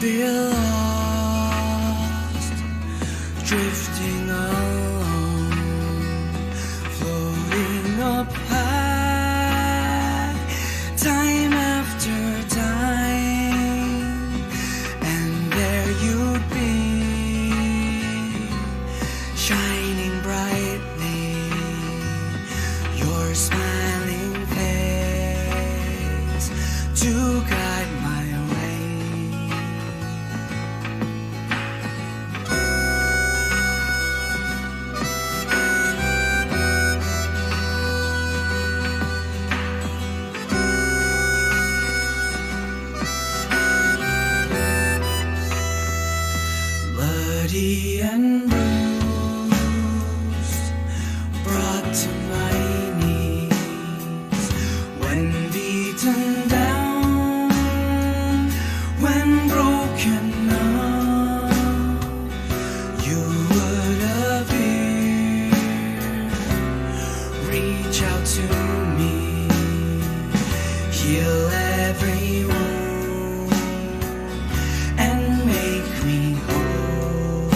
be lost, drifting alone, floating up high, time after time, and there you'd be, shining brightly, your smiling face to guide my way. Bloody and bruised, brought to my knees, when beaten down, when broken up, you would appear, reach out to me, heal every wound, and make me whole.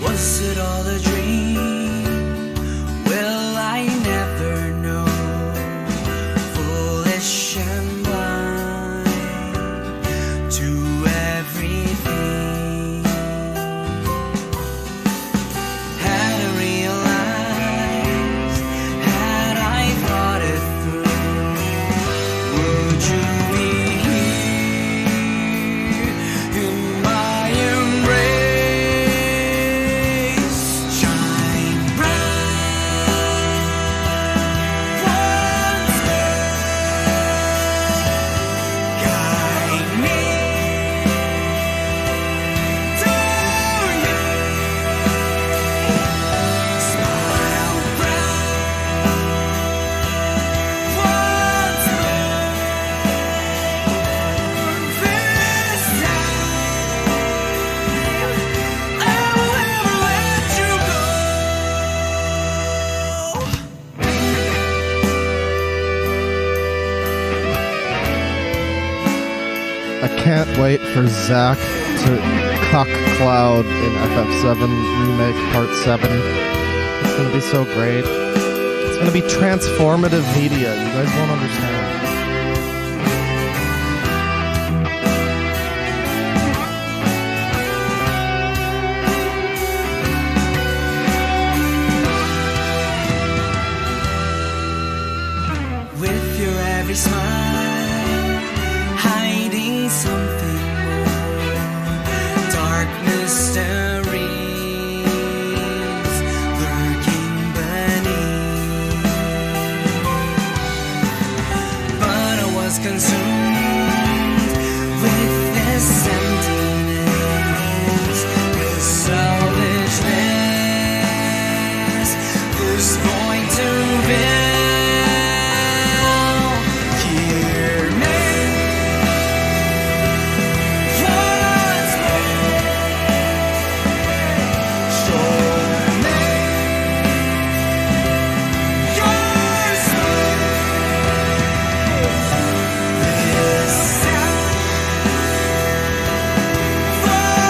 Was it all a dream? Will I never know? Foolish and blind to everything. Had I realized, had I thought it through, would you be here in my embrace? Shine bright once more, guide me to you. Smile bright once more. This time I will never let you go. I can't wait for Zach to cock Cloud in FF7 Remake Part 7. It's gonna be so great. It's gonna be transformative media. You guys won't understand. With your every smile, hiding something more, dark mysteries lurking beneath. But I was consumed with this emptiness, this selfishness, this void to fill. Hear me once more, show me your smile. This time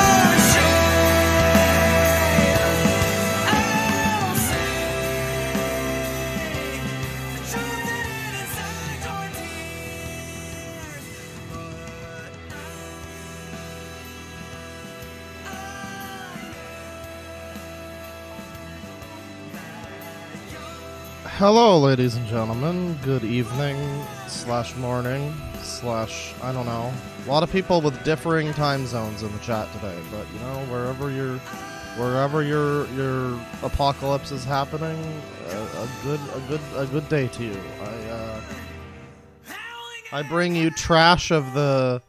for sure, I'll say the truth inside your tears. Hello, ladies and gentlemen. Good evening slash morning slash I don't know. A lot of people with differing time zones in the chat today, but you know, wherever your apocalypse is happening, a good day to you. I bring you trash of the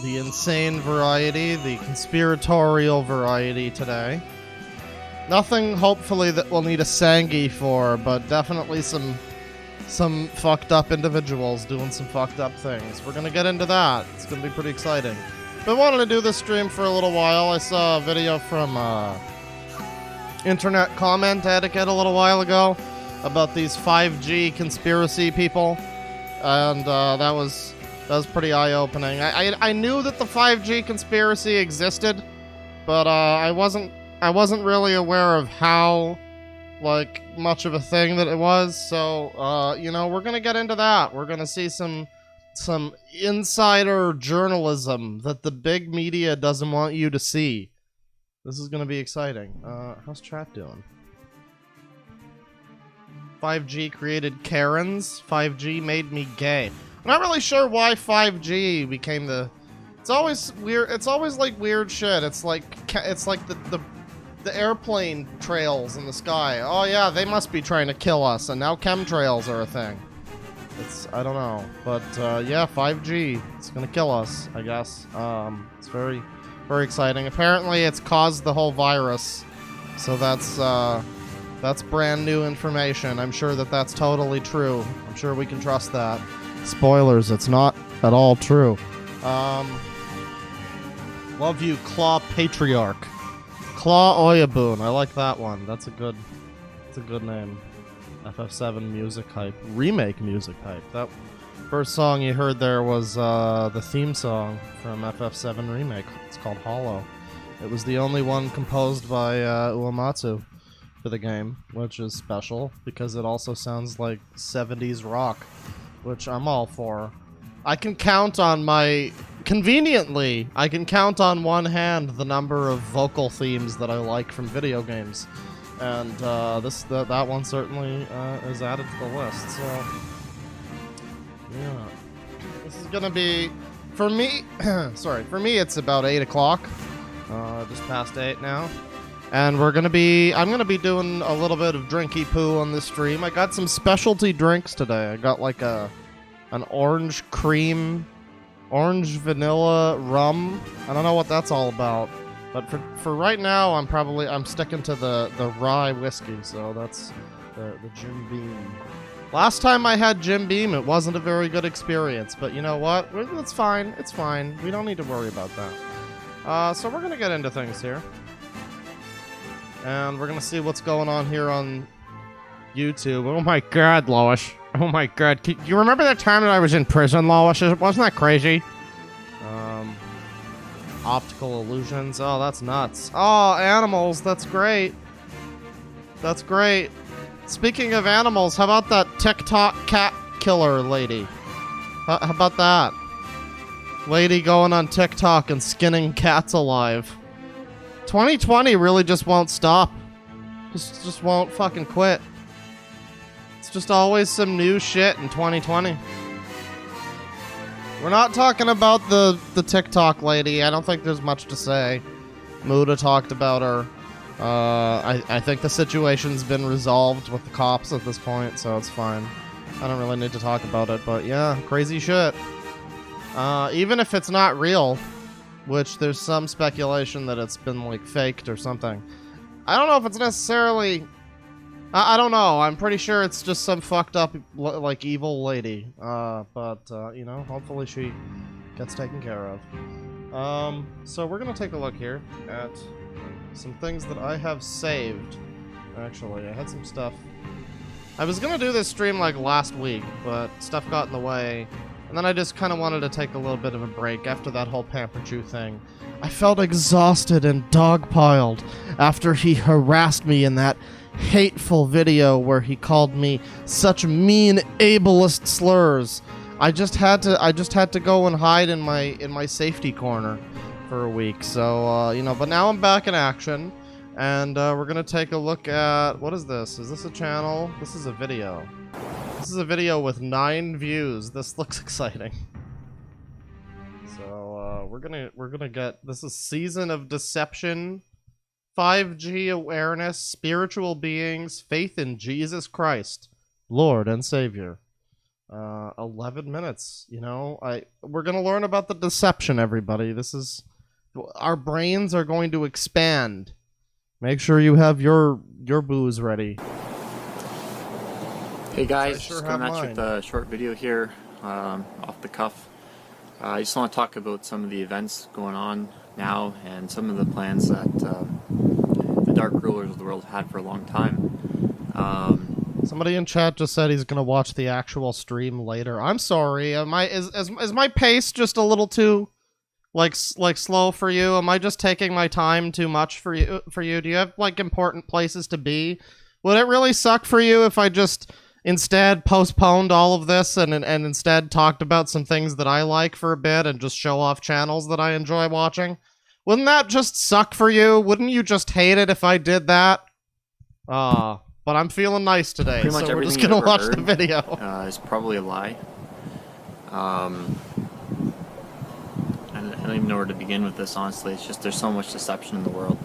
insane variety, the conspiratorial variety today. Nothing, hopefully, that we'll need a Sangi for, but definitely some fucked up individuals doing some fucked up things. We're gonna get into that. It's gonna be pretty exciting. Been wanting to do this stream for a little while. I saw a video from Internet Comment Etiquette a little while ago about these 5G conspiracy people, and that was That was pretty eye-opening. I knew that the 5G conspiracy existed, but I wasn't really aware of how like much of a thing that it was. So you know, we're gonna get into that. We're gonna see some insider journalism that the big media doesn't want you to see. This is gonna be exciting. How's chat doing? 5G created Karens. 5G made me gay. I'm not really sure why 5G became the. It's always weird. It's always like weird shit. It's like the airplane trails in the sky. Oh yeah, they must be trying to kill us, and now chemtrails are a thing. I don't know, but yeah, 5G. It's gonna kill us, I guess. It's very, very exciting. Apparently, it's caused the whole virus, so that's brand new information. I'm sure that that's totally true. I'm sure we can trust that. Spoilers, it's not at all true. Love you, Claw Patriarch. Claw Oyaboon. I like that one. That's a good name. FF7 music hype. Remake music hype. That first song you heard there was the theme song from FF7 Remake. It's called Hollow. It was the only one composed by Uematsu for the game, which is special because it also sounds like 70s rock, which I'm all for. I can count on conveniently, I can count on one hand the number of vocal themes that I like from video games. And that one certainly is added to the list, so yeah. This is gonna be, for me, sorry, for me it's about 8 o'clock, just past 8 now. And I'm gonna be doing a little bit of drinky poo on this stream. I got some specialty drinks today. I got like an orange cream, orange vanilla rum. I don't know what that's all about. But for right now, I'm sticking to the rye whiskey, so that's the Jim Beam. Last time I had Jim Beam, it wasn't a very good experience, but you know what? It's fine. It's fine. We don't need to worry about that. So we're gonna get into things here, and we're gonna see what's going on here on YouTube. Oh my God, Lois! Oh my God! You remember that time that I was in prison, Lois? Wasn't that crazy? Optical illusions. Oh, that's nuts. Oh, animals. That's great. That's great. Speaking of animals, how about that TikTok cat killer lady? How about that? Lady going on TikTok and skinning cats alive. 2020 really just won't stop. Just won't fucking quit. It's just always some new shit in 2020. We're not talking about the TikTok lady. I don't think there's much to say. Muda talked about her. I think the situation's been resolved with the cops at this point, so it's fine. I don't really need to talk about it, but yeah, crazy shit. Even if it's not real, which there's some speculation that it's been, like, faked or something. I don't know if it's necessarily... I don't know. I'm pretty sure it's just some fucked up, like, evil lady. But you know, hopefully she gets taken care of. So we're gonna take a look here at some things that I have saved. Actually, I had some stuff. I was gonna do this stream, like, last week, but stuff got in the way. And then I just kind of wanted to take a little bit of a break after that whole Pamper Chew thing. I felt exhausted and dogpiled after he harassed me in that hateful video where he called me such mean ableist slurs. I just had to go and hide in my safety corner for a week. So you know, but now I'm back in action, and we're gonna take a look at, what is this? Is this a channel? This is a video. This is a video with 9 views. This looks exciting. So we're gonna get, this is Season of Deception, 5G awareness, spiritual beings, faith in Jesus Christ, Lord and Savior. 11 minutes, you know. We're gonna learn about the deception, everybody. This is, our brains are going to expand. Make sure you have your booze ready. Hey guys, Sure just coming at you with a short video here, off the cuff. I just want to talk about some of the events going on now and some of the plans that the Dark Rulers of the world had for a long time. Somebody in chat just said he's gonna watch the actual stream later. I'm sorry. Is my pace just a little too like slow for you? Am I just taking my time too much for you? Do you have like important places to be? Would it really suck for you if I just instead postponed all of this and instead talked about some things that I like for a bit and just show off channels that I enjoy watching? Wouldn't that just suck for you? Wouldn't you just hate it if I did that? But I'm feeling nice today, Pretty much so we're just everything gonna you've ever watch the heard, video. Is probably a lie. I don't even know where to begin with this, honestly. It's just there's so much deception in the world.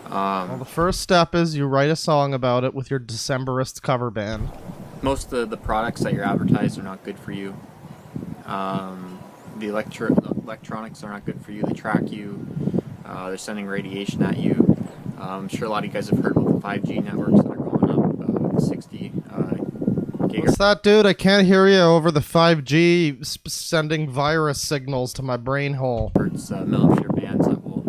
Well, the first step is you write a song about it with your Decemberist cover band. Most of the products that you're advertised are not good for you. The electronics are not good for you. They track you. They're sending radiation at you. I'm sure a lot of you guys have heard about the 5G networks that are going up with 60 gigahertz. What's that, dude? I can't hear you over the 5G sending virus signals to my brain hole. Millimeter bands that will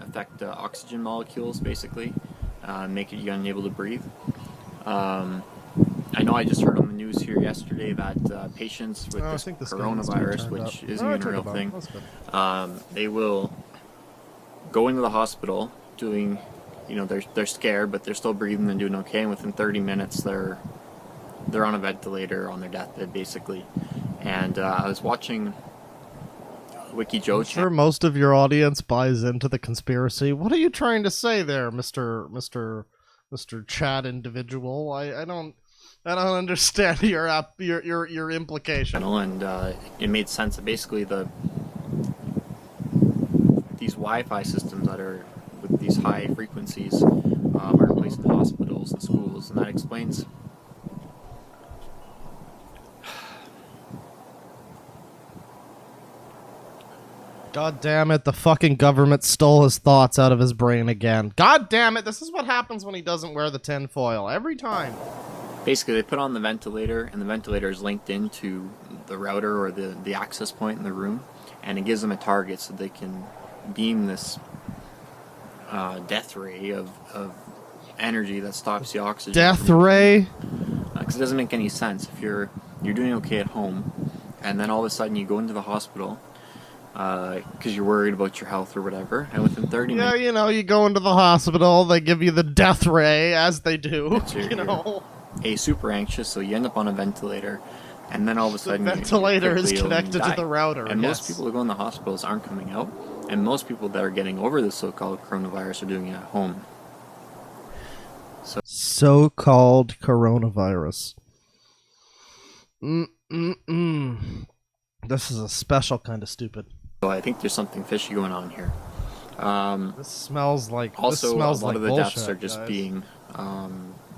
affect oxygen molecules, basically, make you unable to breathe. I know I just heard on the news here yesterday that patients with this coronavirus, which isn't even a real thing, they will go into the hospital doing, you know, they're scared, but they're still breathing and doing okay, and within 30 minutes they're on a ventilator on their deathbed, basically. And I was watching Wiki Joe. I'm sure most of your audience buys into the conspiracy. What are you trying to say there, Mr. Chat individual? I don't understand your implication. And it made sense that basically these Wi-Fi systems that are with these high frequencies are in place in hospitals and schools, and that explains. God damn it, the fucking government stole his thoughts out of his brain again. God damn it, this is what happens when he doesn't wear the tinfoil. Every time. Basically, they put on the ventilator, and the ventilator is linked into the router or the access point in the room, and it gives them a target so they can beam this death ray of energy that stops the oxygen. Death ray? Because it doesn't make any sense. If you're doing okay at home, and then all of a sudden you go into the hospital because you're worried about your health or whatever, and within 30 minutes... Yeah, you know, you go into the hospital, they give you the death ray, as they do, you know. You're super anxious, so you end up on a ventilator, and then all of a sudden... The ventilator is connected to the router, and yes. most people who go in the hospitals aren't coming out, and most people that are getting over the so-called coronavirus are doing it at home. So-called coronavirus. This is a special kind of stupid. So I think there's something fishy going on here. This smells like also, a lot of the bullshit, deaths are just guys. being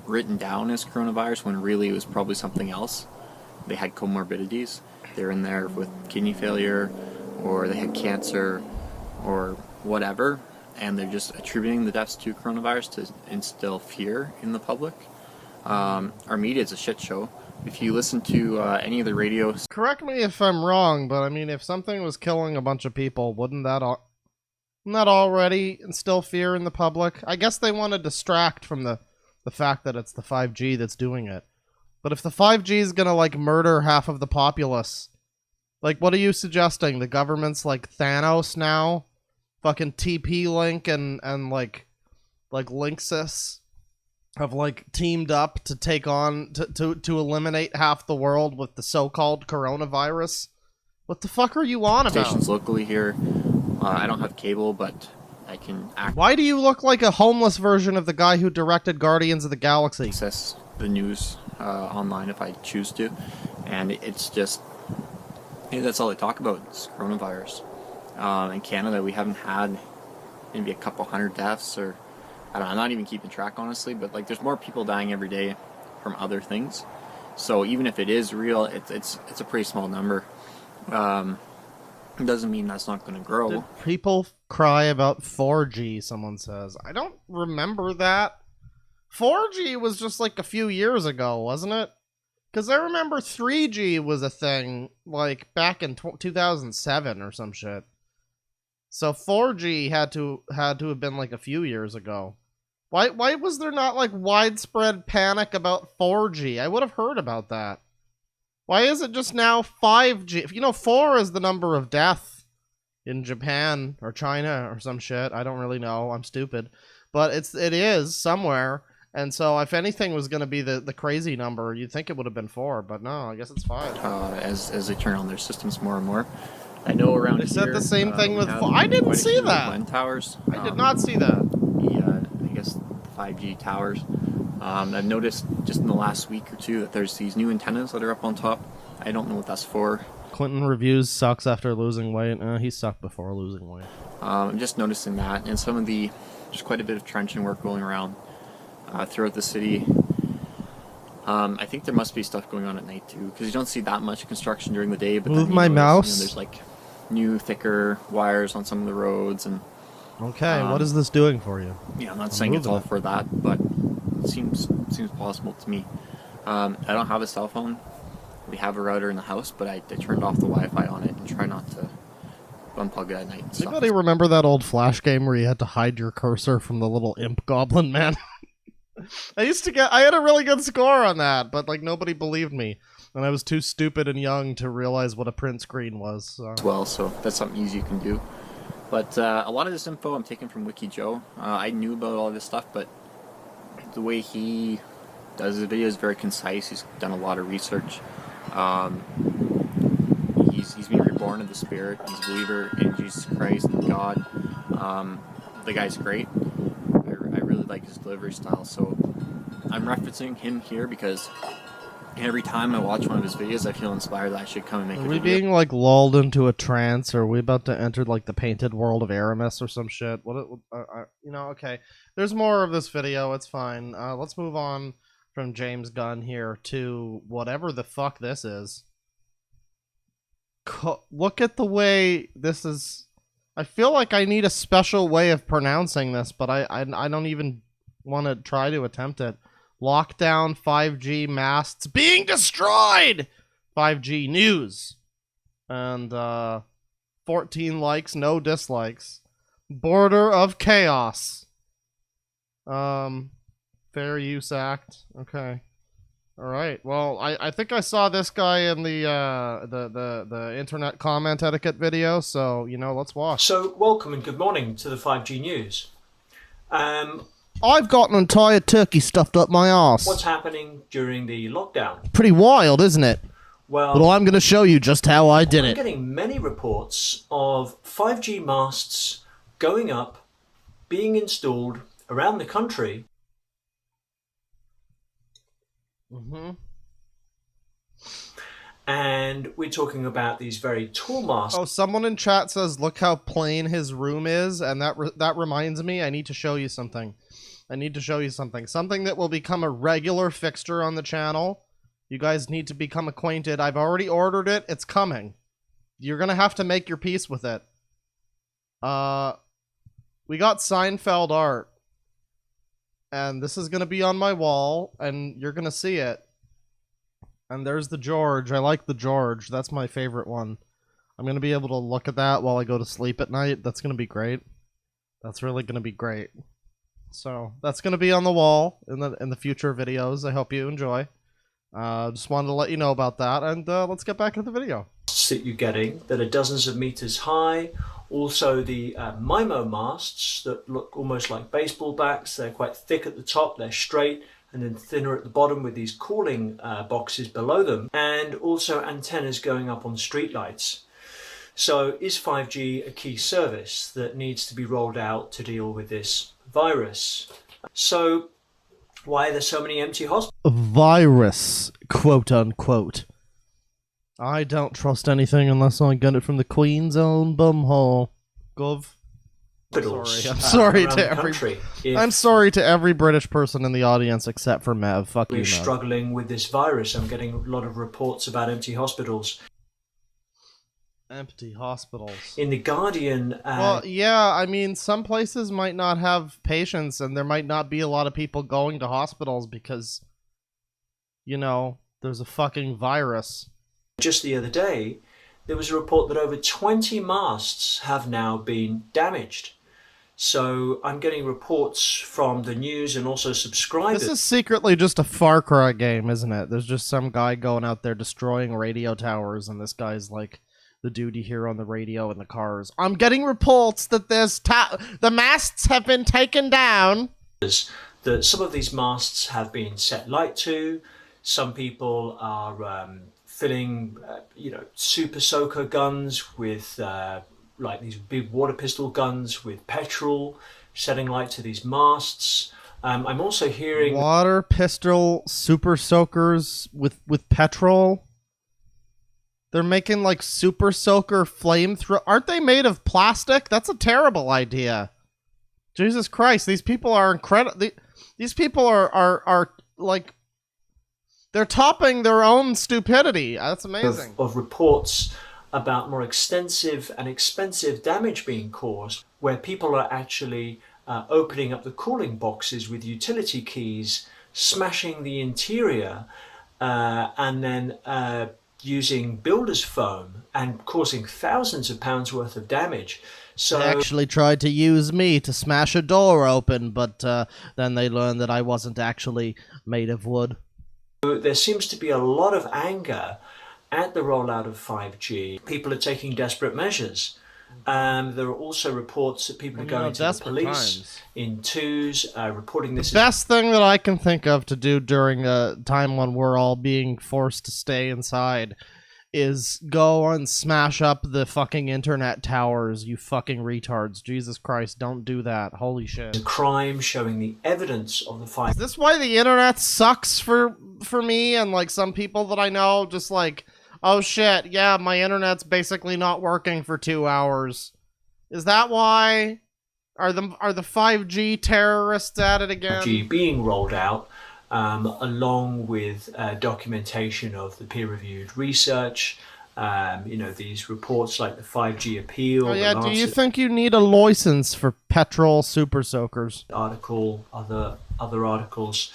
written down as coronavirus when really it was probably something else. They had comorbidities. They're in there with kidney failure, or they had cancer, or whatever, and they're just attributing the deaths to coronavirus to instill fear in the public. Our media is a shit show. If you listen to any of the radio... Correct me if I'm wrong, but I mean, if something was killing a bunch of people, wouldn't that already instill fear in the public? I guess they want to distract from the fact that it's the 5G that's doing it. But if the 5G is gonna, like, murder half of the populace, like, what are you suggesting? The government's like Thanos now? Fucking TP-Link and like Linksys have, like, teamed up to take on, to eliminate half the world with the so-called coronavirus? What the fuck are you on about? Stations locally here. I don't have cable, but I can Why do you look like a homeless version of the guy who directed Guardians of the Galaxy? access the news online if I choose to, and it's just that's all they talk about is coronavirus. In Canada, we haven't had maybe a couple hundred deaths, or I don't know, I'm not even keeping track honestly, but like there's more people dying every day from other things. So even if it is real, it's a pretty small number. It doesn't mean that's not going to grow. Did people cry about 4G, someone says. I don't remember that. 4G was just like a few years ago, wasn't it? Because I remember 3G was a thing, like, back in 2007 or some shit. So 4G had to have been like a few years ago. Why was there not like widespread panic about 4G? I would have heard about that. Why is it just now 5G? If you know, 4 is the number of death in Japan or China or some shit. I don't really know. I'm stupid. But it is somewhere. And so if anything was going to be the crazy number, you'd think it would have been 4, but no, I guess it's 5. As they turn on their systems more and more. I know around They said here, the same thing we with have 4. I didn't quite a see few that. WAN towers. I did not see that. I guess the 5G towers. I've noticed just in the last week or two that there's these new antennas that are up on top. I don't know what that's for. Clinton reviews sucks after losing weight. He sucked before losing weight. I'm just noticing that, and there's quite a bit of trenching work going around throughout the city. I think there must be stuff going on at night too, because you don't see that much construction during the day. But Move then my mouse. You know, there's like new, thicker wires on some of the roads, and Okay, what is this doing for you? yeah, I'm not saying it's all for that, but it seems possible to me. I don't have a cell phone. We have a router in the house, but I turned off the Wi-Fi on it and try not to unplug it at night. And stuff. Anybody remember that old Flash game where you had to hide your cursor from the little imp goblin man? I had a really good score on that, but like nobody believed me, and I was too stupid and young to realize what a print screen was. So. Well, so that's something easy you can do. But a lot of this info I'm taking from Wiki Joe. I knew about all this stuff, but the way he does the video is very concise. He's done a lot of research. He's been reborn of the Spirit. He's a believer in Jesus Christ and God. The guy's great. I really like his delivery style. So I'm referencing him here because every time I watch one of his videos, I feel inspired that I should come and make a video. Are we being like lulled into a trance, or are we about to enter like the painted world of Aramis or some shit? Okay. There's more of this video. It's fine. Let's move on from James Gunn here to whatever the fuck this is. Look at the way this is. I feel like I need a special way of pronouncing this, but I don't even want to try to attempt it. Lockdown 5G masts being destroyed! 5G news. And 14 likes, no dislikes. Border of chaos. Fair Use Act. Okay. Alright. Well, I think I saw this guy in the internet comment etiquette video, so, let's watch. So, welcome and good morning to the 5G News. I've got an entire turkey stuffed up my arse. What's happening during the lockdown? Pretty wild, isn't it? Well, But I'm going to show you just how I did I'm it. getting many reports of 5G masts going up, being installed around the country. Mm-hmm. And we're talking about these very tall masts. Oh, someone in chat says, look how plain his room is, and that reminds me, I need to show you something. Something that will become a regular fixture on the channel. You guys need to become acquainted. I've already ordered it. It's coming. You're gonna have to make your peace with it. We got Seinfeld art. And this is gonna be on my wall, and you're gonna see it. And there's the George. I like the George. That's my favorite one. I'm gonna be able to look at that while I go to sleep at night. That's gonna be great. That's really gonna be great. So that's gonna be on the wall in the future videos. I hope you enjoy. Just wanted to let you know about that, and let's get back to the video. That you're getting that are dozens of meters high. Also the MIMO masts that look almost like baseball bats. They're quite thick at the top, they're straight, and then thinner at the bottom with these cooling boxes below them. And also antennas going up on streetlights. So is 5G a key service that needs to be rolled out to deal with this virus? So why are there so many empty hospitals? A virus, quote unquote. I don't trust anything unless I get it from the Queen's own bumhole. Gov. I'm sorry around to the every. country? I'm sorry to every British person in the audience except for Mev. Fuck you, We're Mev. struggling with this virus. I'm getting a lot of reports about empty hospitals. Empty hospitals. In The Guardian... Well, yeah, I mean, some places might not have patients, and there might not be a lot of people going to hospitals because, there's a fucking virus. Just the other day, there was a report that over 20 masts have now been damaged. So I'm getting reports from the news and also subscribers. This is secretly just a Far Cry game, isn't it? There's just some guy going out there destroying radio towers, and this guy's like the dude you hear on the radio in the cars. I'm getting reports that the masts have been taken down. That some of these masts have been set light to. Some people are filling, super soaker guns with like these big water pistol guns with petrol, setting light to these masts. I'm also hearing Water pistol super soakers with petrol. They're making like super soaker flamethrower. Aren't they made of plastic? That's a terrible idea. Jesus Christ, these people are incredible. These people are like, they're topping their own stupidity. That's amazing. of reports about more extensive and expensive damage being caused, where people are actually opening up the cooling boxes with utility keys, smashing the interior, and then using builder's foam and causing thousands of pounds worth of damage. So They actually tried to use me to smash a door open, but then they learned that I wasn't actually made of wood. there seems to be a lot of anger at the rollout of 5G. People are taking desperate measures. There are also reports that people are going to the desperate police times. in twos, reporting this. Best thing that I can think of to do during a time when we're all being forced to stay inside is go and smash up the fucking internet towers, you fucking retards. Jesus Christ, don't do that. Holy shit. A crime showing the evidence of the 5G. Is this why the internet sucks for me and like some people that I know? Just like, oh shit, yeah, my internet's basically not working for 2 hours. Is that why? Are the 5G terrorists at it again? being rolled out, along with documentation of the peer-reviewed research. These reports like the 5G appeal. Oh yeah, the do you Lancet think you need a license for petrol super soakers? article, other articles,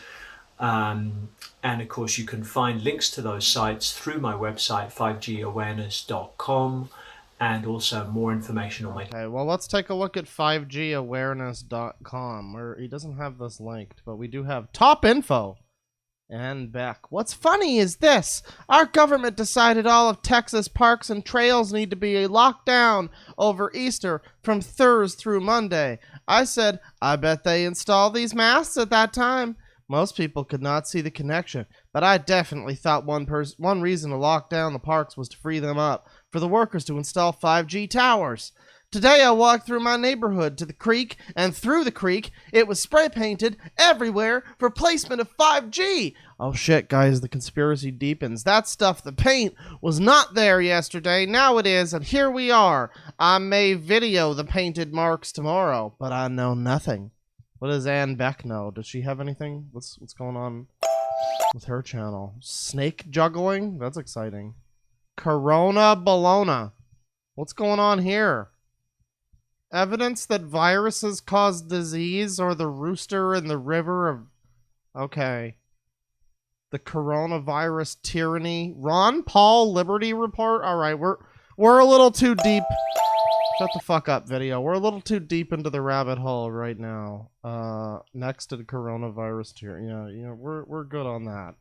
and of course you can find links to those sites through my website 5gawareness.com, and also more information on my. Okay, well, let's take a look at 5gawareness.com, where he doesn't have this linked, but we do have top info. And back. What's funny is this. Our government decided all of Texas parks and trails need to be locked down over Easter from Thursday through Monday. I said, I bet they installed these masts at that time. Most people could not see the connection, but I definitely thought one reason to lock down the parks was to free them up for the workers to install 5G towers. Today I walked through my neighborhood to the creek, and through the creek, it was spray painted everywhere for placement of 5G. Oh shit, guys, the conspiracy deepens. That stuff, the paint, was not there yesterday. Now it is, and here we are. I may video the painted marks tomorrow, but I know nothing. What does Ann Beck know? Does she have anything? What's going on with her channel? Snake juggling? That's exciting. Corona Bologna. What's going on here? Evidence that viruses cause disease, or the rooster in the river of... Okay. The coronavirus tyranny. Ron Paul Liberty Report? Alright, we're a little too deep. Shut the fuck up, video. We're a little too deep into the rabbit hole right now. Next to the coronavirus tyranny. Yeah, we're good on that.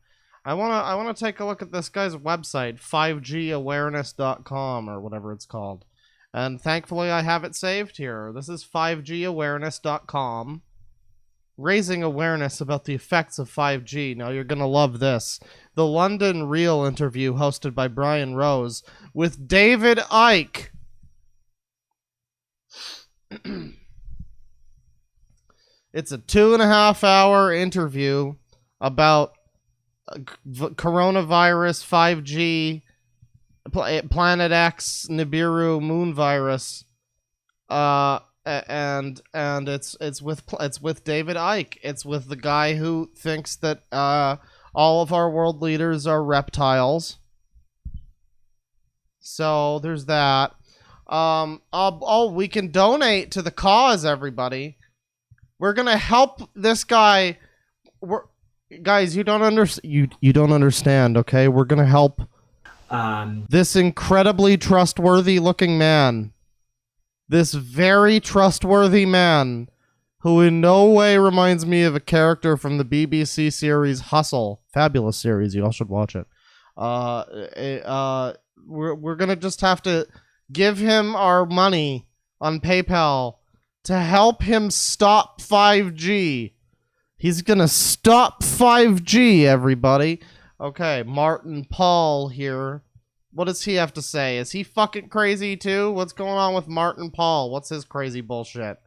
I wanna take a look at this guy's website, 5gawareness.com, or whatever it's called. And thankfully I have it saved here. This is 5gawareness.com. Raising awareness about the effects of 5G. Now you're gonna love this. The London Real interview hosted by Brian Rose with David Icke. It's a 2.5 hour interview about coronavirus, 5G, Planet X, Nibiru, moon virus, and it's with David Icke. It's with the guy who thinks that all of our world leaders are reptiles. So there's that. We can donate to the cause, everybody. We're gonna help this guy. Guys, you don't understand, okay? We're gonna help this incredibly trustworthy looking man this very trustworthy man, who in no way reminds me of a character from the BBC series Hustle. Fabulous series, you all should watch it. We're gonna just have to give him our money on PayPal to help him stop 5G. He's gonna stop 5G, everybody. Okay, Martin Paul here. What does he have to say? Is he fucking crazy too? What's going on with Martin Paul? What's his crazy bullshit?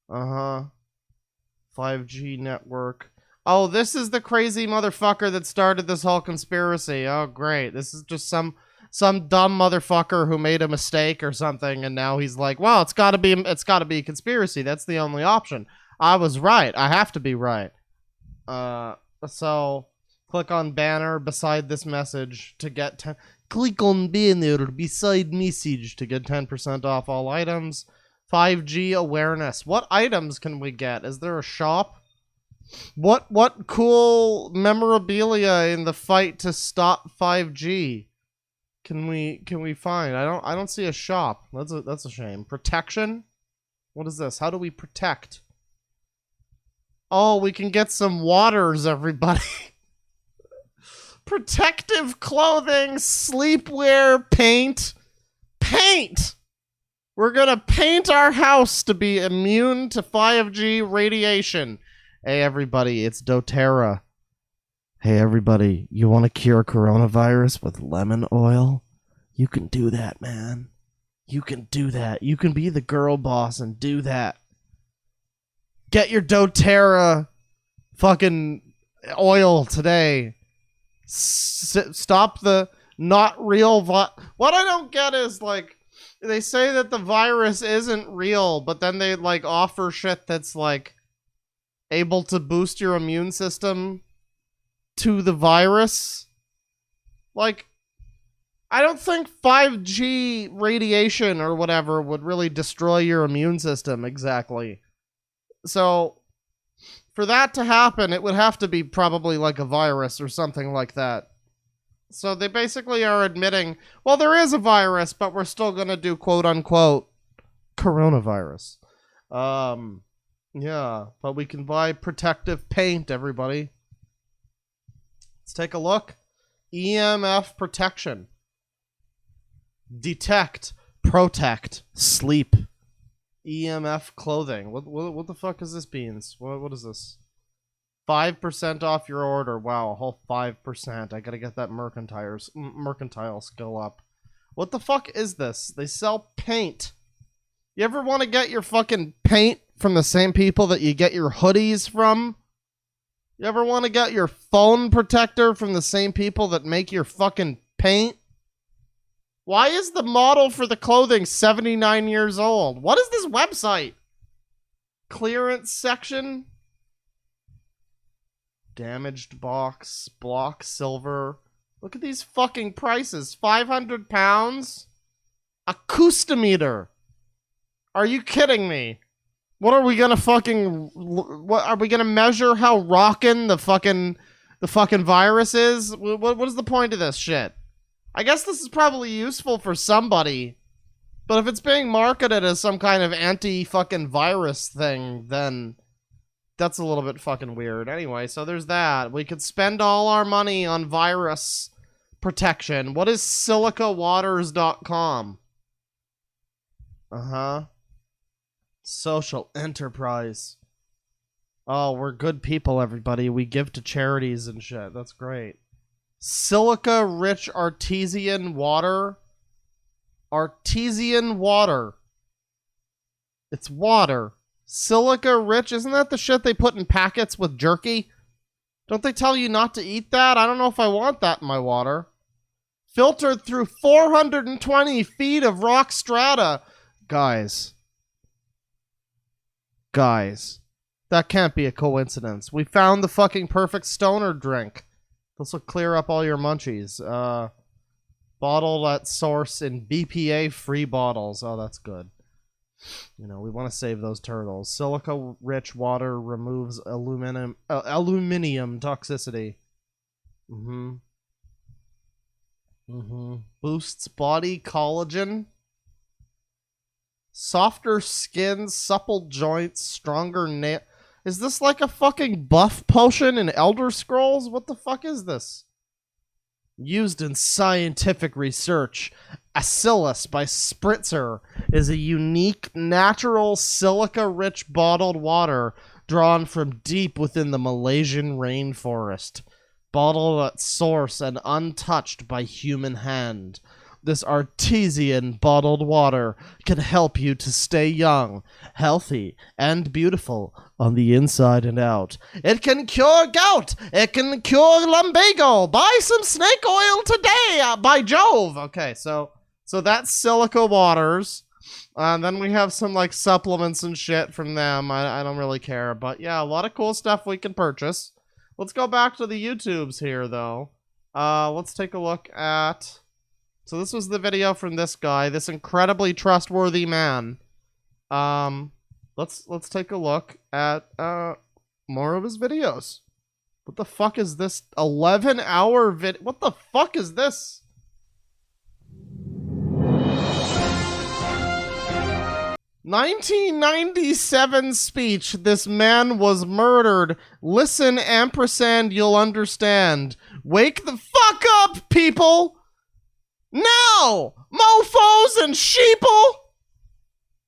5G network. Oh, this is the crazy motherfucker that started this whole conspiracy. Oh, great. This is just some dumb motherfucker who made a mistake or something, and now he's like, well, it's gotta be a conspiracy. That's the only option. I was right. I have to be right. So click on banner beside this message to get click on banner beside message to get 10% off all items. 5G awareness. What items can we get? Is there a shop? What cool memorabilia in the fight to stop 5G can we find? I don't see a shop. That's a shame. Protection? What is this? How do we protect? Oh, we can get some waters, everybody. Protective clothing, sleepwear, paint. Paint! We're gonna paint our house to be immune to 5G radiation. Hey, everybody, it's doTERRA. Hey, everybody, you want to cure coronavirus with lemon oil? You can do that, man. You can do that. You can be the girl boss and do that. Get your doTERRA fucking oil today. Stop the not real what I don't get is, like, they say that the virus isn't real, but then they, like, offer shit that's, like, able to boost your immune system to the virus. Like, I don't think 5G radiation or whatever would really destroy your immune system exactly. So, for that to happen, it would have to be probably like a virus or something like that. So they basically are admitting, well, there is a virus, but we're still gonna do quote-unquote coronavirus. Yeah, but we can buy protective paint, everybody. Let's take a look. EMF protection. Detect, protect, sleep. EMF clothing. What the fuck is this, Beans? What is this? 5% off your order. Wow, a whole 5%. I gotta get that mercantile skill up. What the fuck is this? They sell paint. You ever want to get your fucking paint from the same people that you get your hoodies from? You ever want to get your phone protector from the same people that make your fucking paint? Why is the model for the clothing 79 years old? What is this website? Clearance section? Damaged box, block silver. Look at these fucking prices. 500 pounds? Acoustometer. Are you kidding me? What are we gonna fucking... What are we gonna measure how rockin' the fucking virus is? What is the point of this shit? I guess this is probably useful for somebody. But if it's being marketed as some kind of anti-fucking virus thing, then that's a little bit fucking weird. Anyway, so there's that. We could spend all our money on virus protection. What is silicawaters.com? Social enterprise. Oh, we're good people, everybody. We give to charities and shit. That's great. Silica-rich artesian water. Artesian water. It's water. Silica-rich. Isn't that the shit they put in packets with jerky? Don't they tell you not to eat that? I don't know if I want that in my water. Filtered through 420 feet of rock strata. Guys, that can't be a coincidence. We found the fucking perfect stoner drink. This will clear up all your munchies. Bottled at source in BPA-free bottles. Oh, that's good. You know, we want to save those turtles. Silica-rich water removes aluminum toxicity. Boosts body collagen. Softer skin, supple joints, stronger nail. Is this like a fucking buff potion in Elder Scrolls? What the fuck is this? Used in scientific research, Acillus by Spritzer is a unique, natural, silica-rich bottled water drawn from deep within the Malaysian rainforest. Bottled at source and untouched by human hand. This artesian bottled water can help you to stay young, healthy, and beautiful on the inside and out. It can cure gout. It can cure lumbago. Buy some snake oil today, by Jove. Okay, so that's silica waters. Then we have some like supplements and shit from them. I don't really care, but yeah, a lot of cool stuff we can purchase. Let's go back to the YouTubes here, though. Let's take a look at... So this was the video from this guy, this incredibly trustworthy man. Let's take a look at more of his videos. What the fuck is this 11-hour vid? What the fuck is this? "1997 speech. This man was murdered. Listen, ampersand, you'll understand. Wake the fuck up, people! Now! Mofos and sheeple!"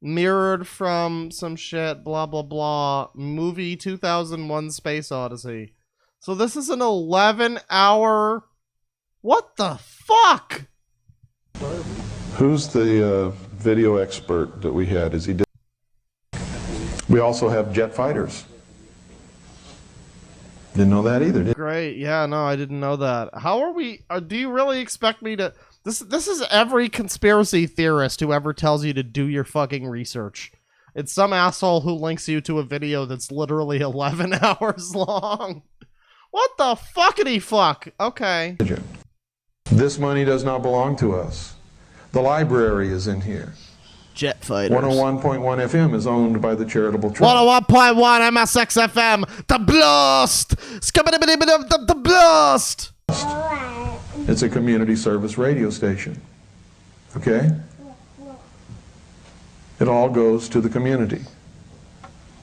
Mirrored from some shit, blah blah blah. Movie 2001 Space Odyssey. So this is an 11-hour... What the fuck? Who's the video expert that we had? We also have jet fighters. Didn't know that either, did Great. Yeah, no, I didn't know that. How are we... do you really expect me to... This is every conspiracy theorist who ever tells you to do your fucking research. It's some asshole who links you to a video that's literally 11 hours long. What the fuckity fuck? Okay. you? This money does not belong to us. The library is in here. Jet fighters. 101.1 FM is owned by the charitable trust. 101.1 MSXFM. The blast! The blast! It's a community service radio station. Okay? It all goes to the community.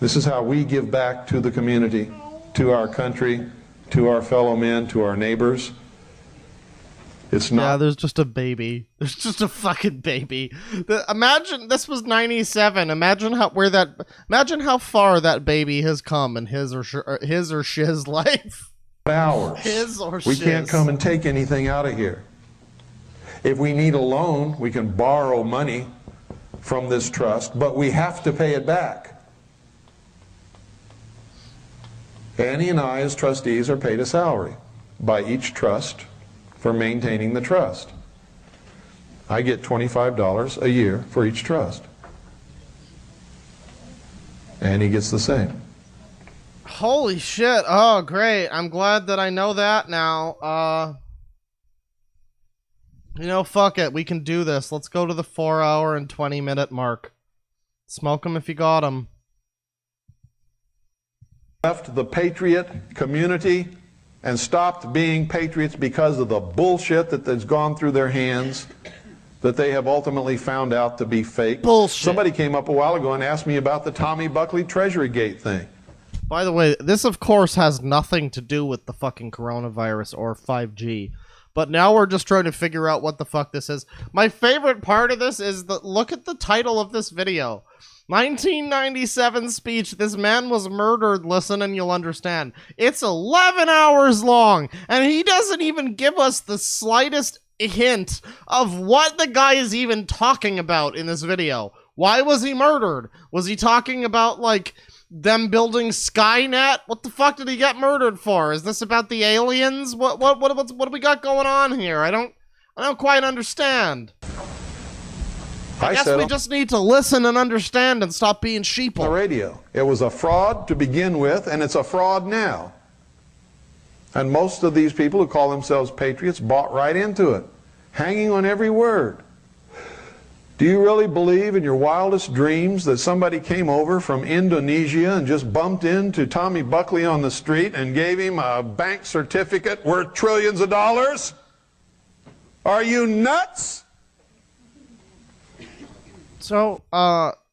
This is how we give back to the community, to our country, to our fellow men, to our neighbors. It's not... Yeah, there's just a baby. There's just a fucking baby. Imagine this was 97. Imagine how far that baby has come in his or shiz life. Hours. His or we shiz. can't come and take anything out of here. If we need a loan, we can borrow money from this trust, but we have to pay it back. Annie and I, as trustees, are paid a salary by each trust for maintaining the trust. I get $25 a year for each trust. Annie gets the same. Holy shit. Oh, great. I'm glad that I know that now. Fuck it. We can do this. Let's go to the 4-hour and 20-minute mark. Smoke 'em if you got 'em. Left the patriot community and stopped being patriots because of the bullshit that has gone through their hands that they have ultimately found out to be fake. Bullshit. Somebody came up a while ago and asked me about the Tommy Buckley Treasury Gate thing. By the way, this of course has nothing to do with the fucking coronavirus or 5G. But now we're just trying to figure out what the fuck this is. My favorite part of this is look at the title of this video. 1997 speech. This man was murdered. Listen and you'll understand. It's 11 hours long, and he doesn't even give us the slightest hint of what the guy is even talking about in this video. Why was he murdered? Was he talking about, like, them building Skynet? What the fuck did he get murdered for? Is this about the aliens? What do we got going on here? I don't quite understand. I guess we just need to listen and understand and stop being sheeple. The radio. It was a fraud to begin with, and it's a fraud now. And most of these people who call themselves patriots bought right into it, hanging on every word. Do you really believe in your wildest dreams that somebody came over from Indonesia and just bumped into Tommy Buckley on the street and gave him a bank certificate worth trillions of dollars? Are you nuts? So,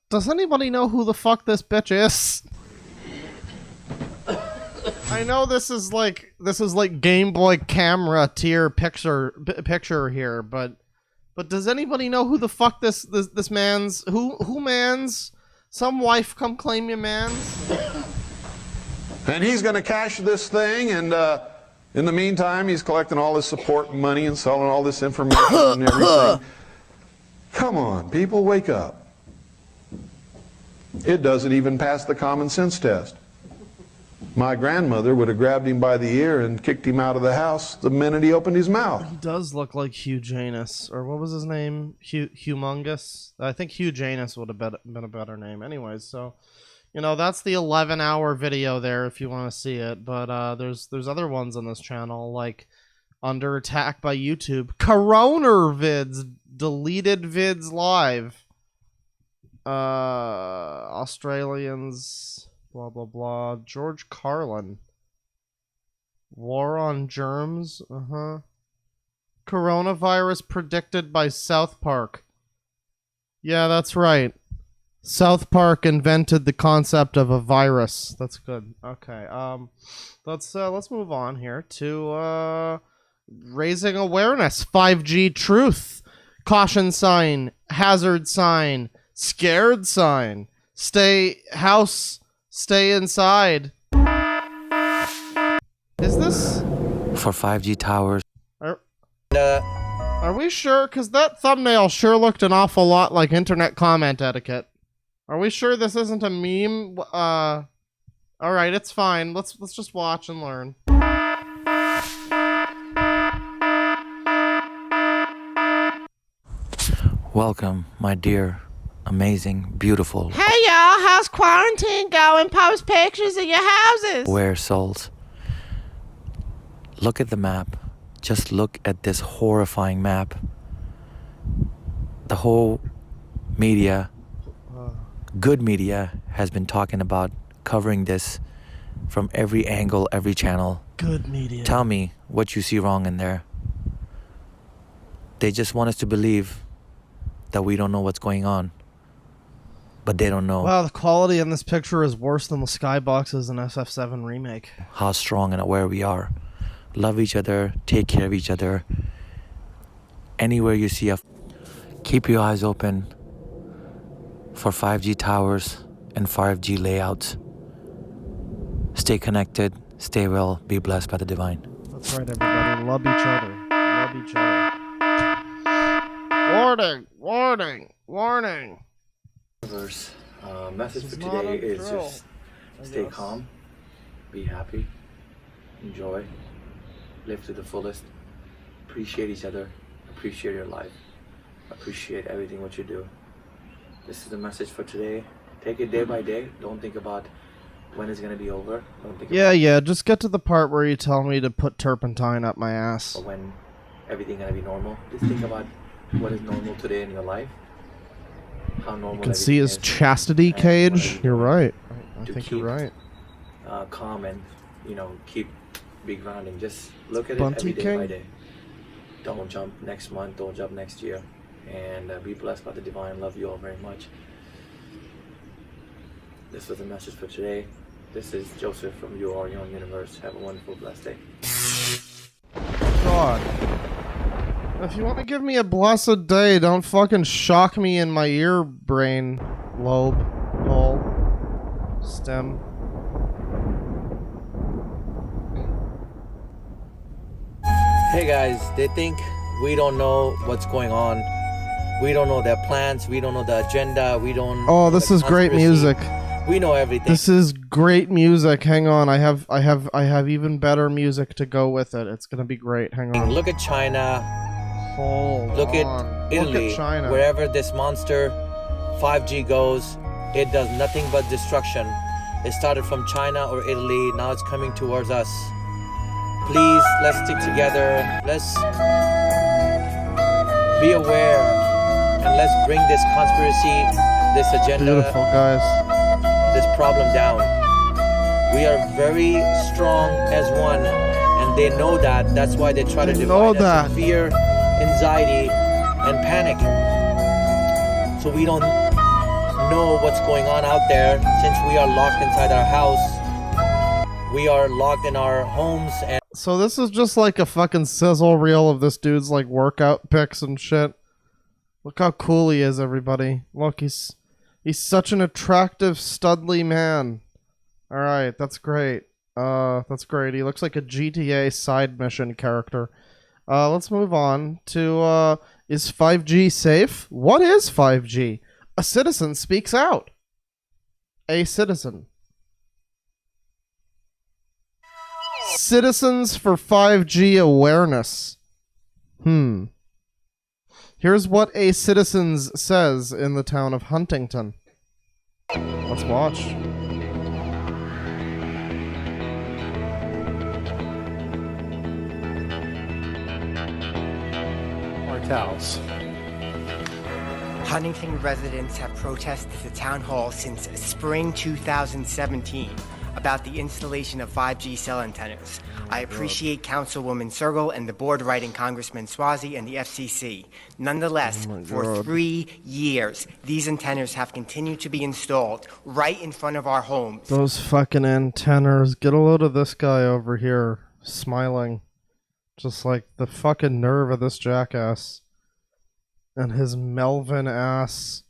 Does anybody know who the fuck this bitch is? I know this is like Game Boy camera tier picture here, but does anybody know who the fuck this man's who man's some wife come claim your man's? And he's going to cash this thing, and in the meantime, he's collecting all this support money and selling all this information and everything. Come on, people, wake up. It doesn't even pass the common sense test. My grandmother would have grabbed him by the ear and kicked him out of the house the minute he opened his mouth. He does look like Hugh Janus, or what was his name? Humongous? I think Hugh Janus would have been a better name. Anyways, so... You know, that's the 11-hour video there if you want to see it, but there's other ones on this channel, like Under Attack by YouTube, Coroner Vids, Deleted Vids Live, Australians, blah blah blah, George Carlin, War on Germs, Coronavirus predicted by South Park. Yeah, that's right. South Park invented the concept of a virus. That's good. Okay. Let's move on here to raising awareness. 5G truth. Caution sign. Hazard sign. Scared sign. Stay inside. Is this for 5G towers? Are we sure? Because that thumbnail sure looked an awful lot like internet comment etiquette. Are we sure this isn't a meme? Alright, it's fine. Let's just watch and learn. Welcome, my dear, amazing, beautiful... Hey y'all, how's quarantine going? Post pictures of your houses. aware souls. Look at the map. Just look at this horrifying map. The whole media... good media has been talking about covering this from every angle, every channel. Good media. Tell me what you see wrong in there. They just want us to believe that we don't know what's going on. But they don't know Wow, the quality in this picture is worse than the skyboxes in FF7 Remake. how strong and aware we are. Love each other, take care of each other. Anywhere you see keep your eyes open for 5G towers and 5G layouts. Stay connected, stay well, be blessed by the divine. That's right, everybody. Love each other. Love each other. Warning! Warning! Warning! Message This for is not today a is drill, just I stay guess. calm, be happy, enjoy, live to the fullest, appreciate each other, appreciate your life, appreciate everything what you do. This is the message for today. Take it day by day. Don't think about when it's gonna be over. Don't think Yeah, just get to the part where you tell me to put turpentine up my ass. about when everything gonna be normal. Just think about what is normal today in your life. How normal You can see everything his is, chastity and what cage. are you You're doing right. I to think you're keep, right. calm and keep be grounding. Just look at Bunty it every day King? by day. Don't jump next month. Don't jump next year. And be blessed by the divine. Love you all very much. This was the message for today. This is Joseph from You Are Your Own Universe. Have a wonderful, blessed day. God. If you want to give me a blessed day, don't fucking shock me in my ear brain lobe hole stem. Hey guys, they think we don't know what's going on. We don't know their plans. We don't know the agenda. We don't. Oh, know this the is great conspiracy. music. We know everything. This is great music. Hang on, I have even better music to go with it. It's gonna be great. Hang on. Look at China. Hold Look on. at Italy. Look at China. Wherever this monster 5G goes, it does nothing but destruction. It started from China or Italy. Now it's coming towards us. Please, let's stick together. Let's be aware and let's bring this conspiracy, this agenda, Beautiful, guys. this problem down. We are very strong as one, and they know that. That's why they try to They know divide us in that. fear, anxiety, and panic. So we don't know what's going on out there since we are locked inside our house. We are locked in our homes and So this is just like a fucking sizzle reel of this dude's like workout pics and shit. Look how cool he is, everybody. Look, he's such an attractive, studly man. Alright, that's great. That's great. He looks like a GTA side mission character. Let's move on to, is 5G safe? What is 5G? A citizen speaks out. A citizen. Citizens for 5G awareness. Here's what a citizens says in the town of Huntington. Let's watch. Towels. Huntington residents have protested the town hall since spring 2017 about the installation of 5G cell antennas. I appreciate Councilwoman Sergel and the board writing Congressman Swazi and the FCC. Nonetheless, for 3 years, these antennas have continued to be installed right in front of our homes. Those fucking antennas. Get a load of this guy over here, smiling. Just like the fucking nerve of this jackass. And his Melvin ass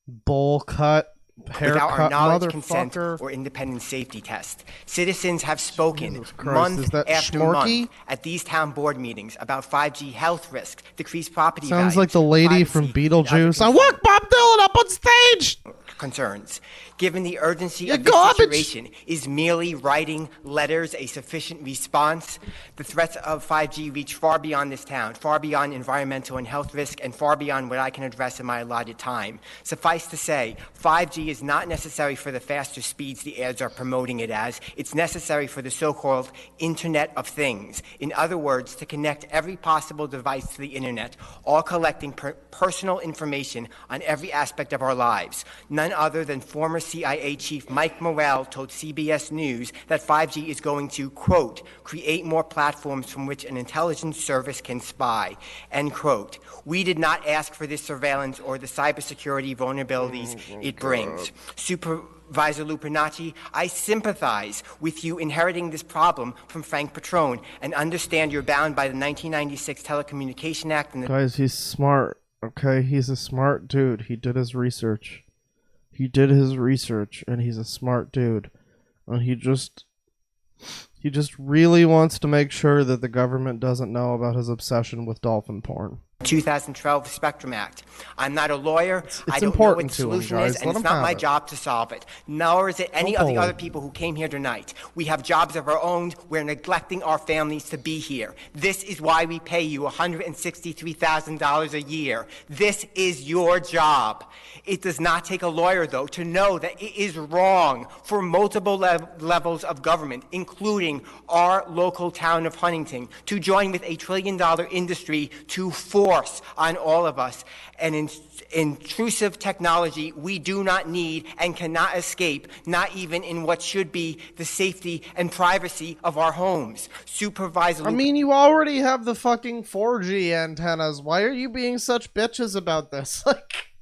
bowl cut, Without our haircut knowledge, consent, motherfucker. or independent safety test. Citizens have spoken Jesus Christ, month is that after Schmorky? month at these town board meetings about 5G health risks, decreased property Sounds values, like the lady from privacy, and other Beetlejuice. I want Bob Dylan up on stage! concerns. Given the urgency You of this garbage! situation, is merely writing letters a sufficient response? The threats of 5G reach far beyond this town, far beyond environmental and health risk, and far beyond what I can address in my allotted time. Suffice to say, 5G is not necessary for the faster speeds the ads are promoting it as. It's necessary for the so-called Internet of Things. In other words, to connect every possible device to the Internet, all collecting personal information on every aspect of our lives. None other than former CIA Chief Mike Morrell told CBS News that 5G is going to, quote, create more platforms from which an intelligence service can spy, end quote. We did not ask for this surveillance or the cybersecurity vulnerabilities it brings. Supervisor Lupinacci, I sympathize with you inheriting this problem from Frank Petrone and understand you're bound by the 1996 Telecommunication Act and the Guys, he's smart. Okay, he's a smart dude. He did his research. He did his research, and he's a smart dude. And he just really wants to make sure that the government doesn't know about his obsession with dolphin porn. 2012 Spectrum Act. I'm not a lawyer. I don't know what important the to him, solution guys. is, and Let it's him not have my it. job to solve it. Nor is it any of the Hopefully. other people who came here tonight. We have jobs of our own. We're neglecting our families to be here. This is why we pay you $163,000 a year. This is your job. It does not take a lawyer, though, to know that it is wrong for multiple levels of government, including our local town of Huntington, to join with a $1 trillion industry to force on all of us an intrusive technology we do not need and cannot escape, not even in what should be the safety and privacy of our homes. Supervisor I mean, you already have the fucking 4G antennas. Why are you being such bitches about this? Like,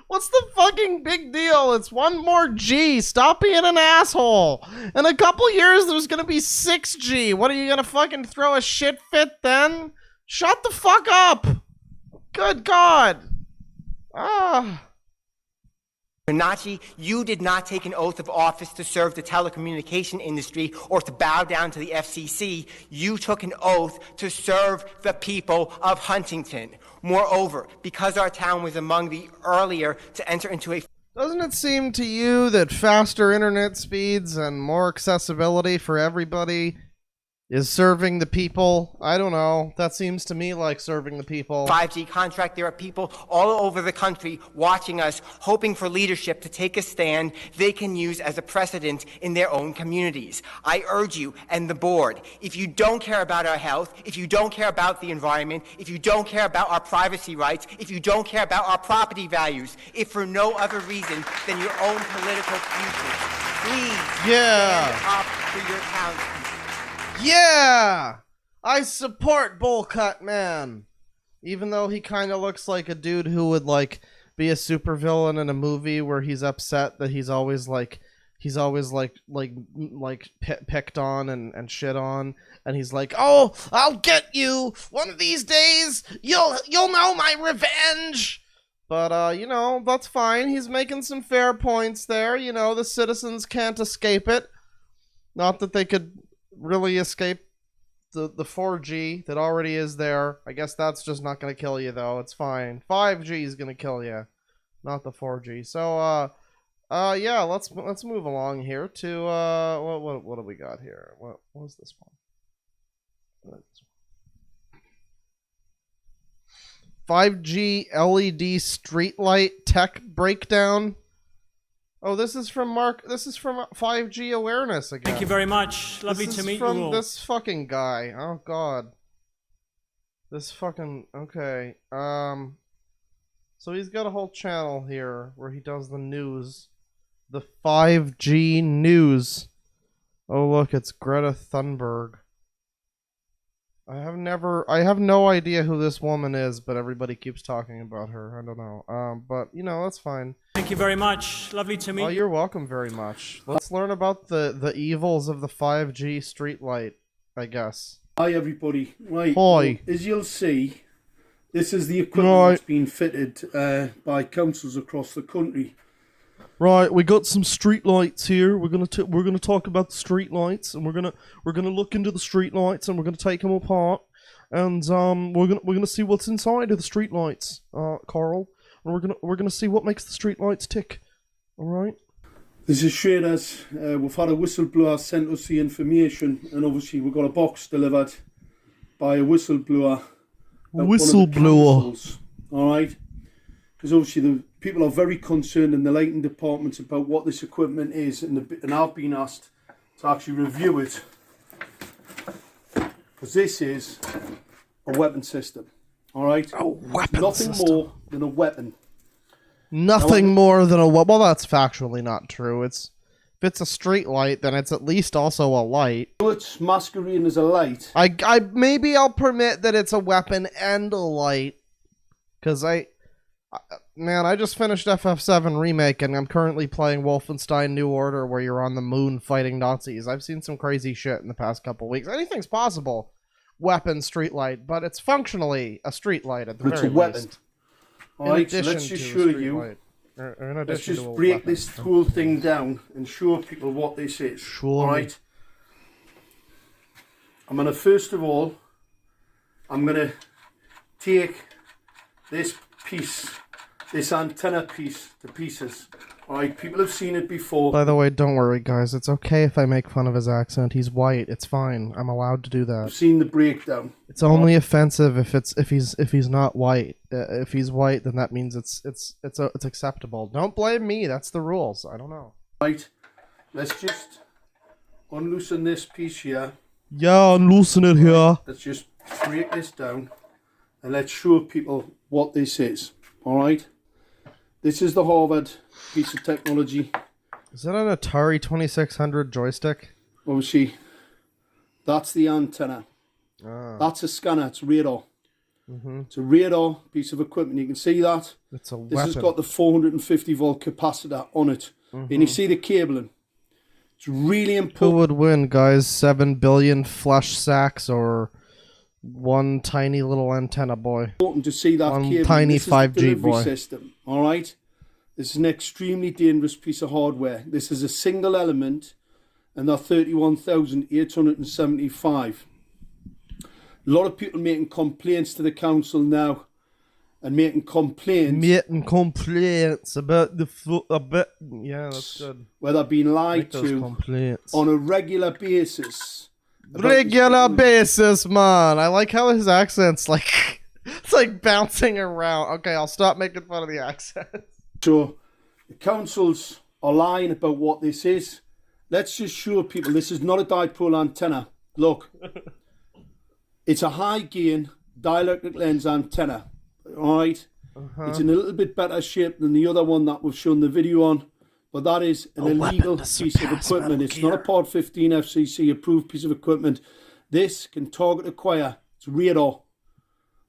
what's the fucking big deal? It's one more G. Stop being an asshole. In a couple years, there's gonna be 6G. What are you gonna fucking throw a shit fit then? Shut the fuck up. Good God. Bernacci, you did not take an oath of office to serve the telecommunication industry or to bow down to the FCC. You took an oath to serve the people of Huntington. Moreover, because our town was among the earlier to enter into a Doesn't it seem to you that faster internet speeds and more accessibility for everybody is serving the people? I don't know. That seems to me like serving the people. 5G contract, there are people all over the country watching us, hoping for leadership to take a stand they can use as a precedent in their own communities. I urge you and the board, if you don't care about our health, if you don't care about the environment, if you don't care about our privacy rights, if you don't care about our property values, if for no other reason than your own political future, please stand up for your town's people. Yeah! I support Bullcut Man. Even though he kind of looks like a dude who would, like, be a supervillain in a movie where he's upset that he's always picked on and shit on, and he's like, "Oh, I'll get you one of these days. You'll know my revenge." But you know, that's fine. He's making some fair points there. You know, the citizens can't escape it. Not that they could really escape the 4G that already is there. I guess that's just not going to kill you, though. It's fine. 5G is going to kill you, not the 4G. So, yeah, let's move along here to, what do we got here? What was this one? 5G LED streetlight tech breakdown. Oh, this is from Mark. This is from 5G awareness again. Thank you very much. Lovely to meet you all. From this fucking guy. Oh god. This fucking okay. So he's got a whole channel here where he does the news, the 5G news. Oh look, it's Greta Thunberg. I have no idea who this woman is, but everybody keeps talking about her. I don't know. But you know, that's fine. Thank you very much. Lovely to meet you. Oh, you're welcome very much. Let's learn about the evils of the 5G streetlight, I guess. Hi everybody. Right. Hi. Well, as you'll see, this is the equipment that's been fitted by councils across the country. Right, we got some streetlights here. We're gonna talk about the streetlights, and we're gonna look into the streetlights, and we're gonna take them apart, and we're gonna see what's inside of the streetlights, Carl, and we're gonna see what makes the streetlights tick. All right. This is straight as we've had a whistleblower sent us the information, and obviously we've got a box delivered by a whistleblower. Whistleblower. All right. Because obviously the people are very concerned in the lighting departments about what this equipment is, and I've been asked to actually review it, because this is a weapon system. All right, nothing more than a weapon. Nothing more than a weapon. Well, that's factually not true. If it's a street light, then it's at least also a light. It's masquerading as a light. Maybe I'll permit that it's a weapon and a light, because man, I just finished FF7 Remake, and I'm currently playing Wolfenstein New Order, where you're on the moon fighting Nazis. I've seen some crazy shit in the past couple weeks. Anything's possible. Weapon, streetlight, but it's functionally a streetlight at the very least. It's a weapon. Alright, so let's just show you. Let's just break this whole thing down and show people what this is. Alright. I'm going to, first of all, I'm going to take this piece, this antenna piece, to pieces. Alright, people have seen it before. By the way, don't worry guys, it's okay if I make fun of his accent. He's white, it's fine. I'm allowed to do that. I've seen the breakdown. It's only offensive if he's not white. If he's white, then that means it's acceptable. Don't blame me, that's the rules. I don't know. Right, let's just unloosen this piece here. Yeah, unloosen it here. Let's just break this down and let's show people what this is. Alright? This is the Harvard piece of technology. Is that an Atari 2600 joystick? Obviously, that's the antenna. That's a scanner, it's radar. It's a radar piece of equipment. You can see that. It's a weapon. This has got the 450 volt capacitor on it. And you see the cabling. It's really important. Who would win, guys? 7 billion flesh sacks or one tiny little antenna boy? Important to see that one cabling. tiny this 5G is the delivery boy. system. All right. This is an extremely dangerous piece of hardware. This is a single element, and they're 31,875. A lot of people making complaints to the council now, and making complaints about the yeah, that's good. Where they're being lied to on a regular basis. Regular basis, man. I like how his accent's like it's like bouncing around. Okay, I'll stop making fun of the accent. So the councils are lying about what this is. Let's just show people this is not a dipole antenna. Look, it's a high gain dielectric lens antenna. All right, it's in a little bit better shape than the other one that we've shown the video on, but that is an illegal piece of equipment. It's not a Part 15 FCC approved piece of equipment. This can target acquire. It's radar.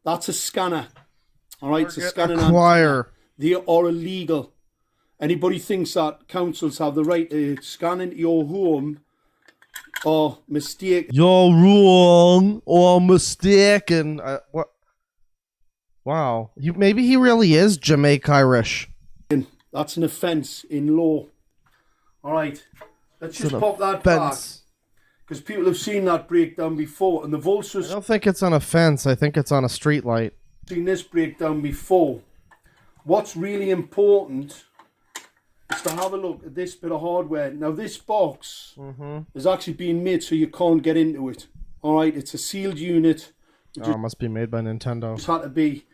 That's a scanner. All right, it's a scanning antenna. they are illegal. Anybody thinks that councils have the right to scan into your home or mistake. You're wrong or mistaken. What? Wow. Maybe he really is Jamaica Irish. That's an offence in law. All right. Let's just pop that back. Because people have seen that breakdown before, and they've also I don't think it's on a fence. I think it's on a street light. Seen this breakdown before. What's really important is to have a look at this bit of hardware. Now, this box is actually being made so you can't get into it. All right, it's a sealed unit. Oh, it must be made by Nintendo. It's had to be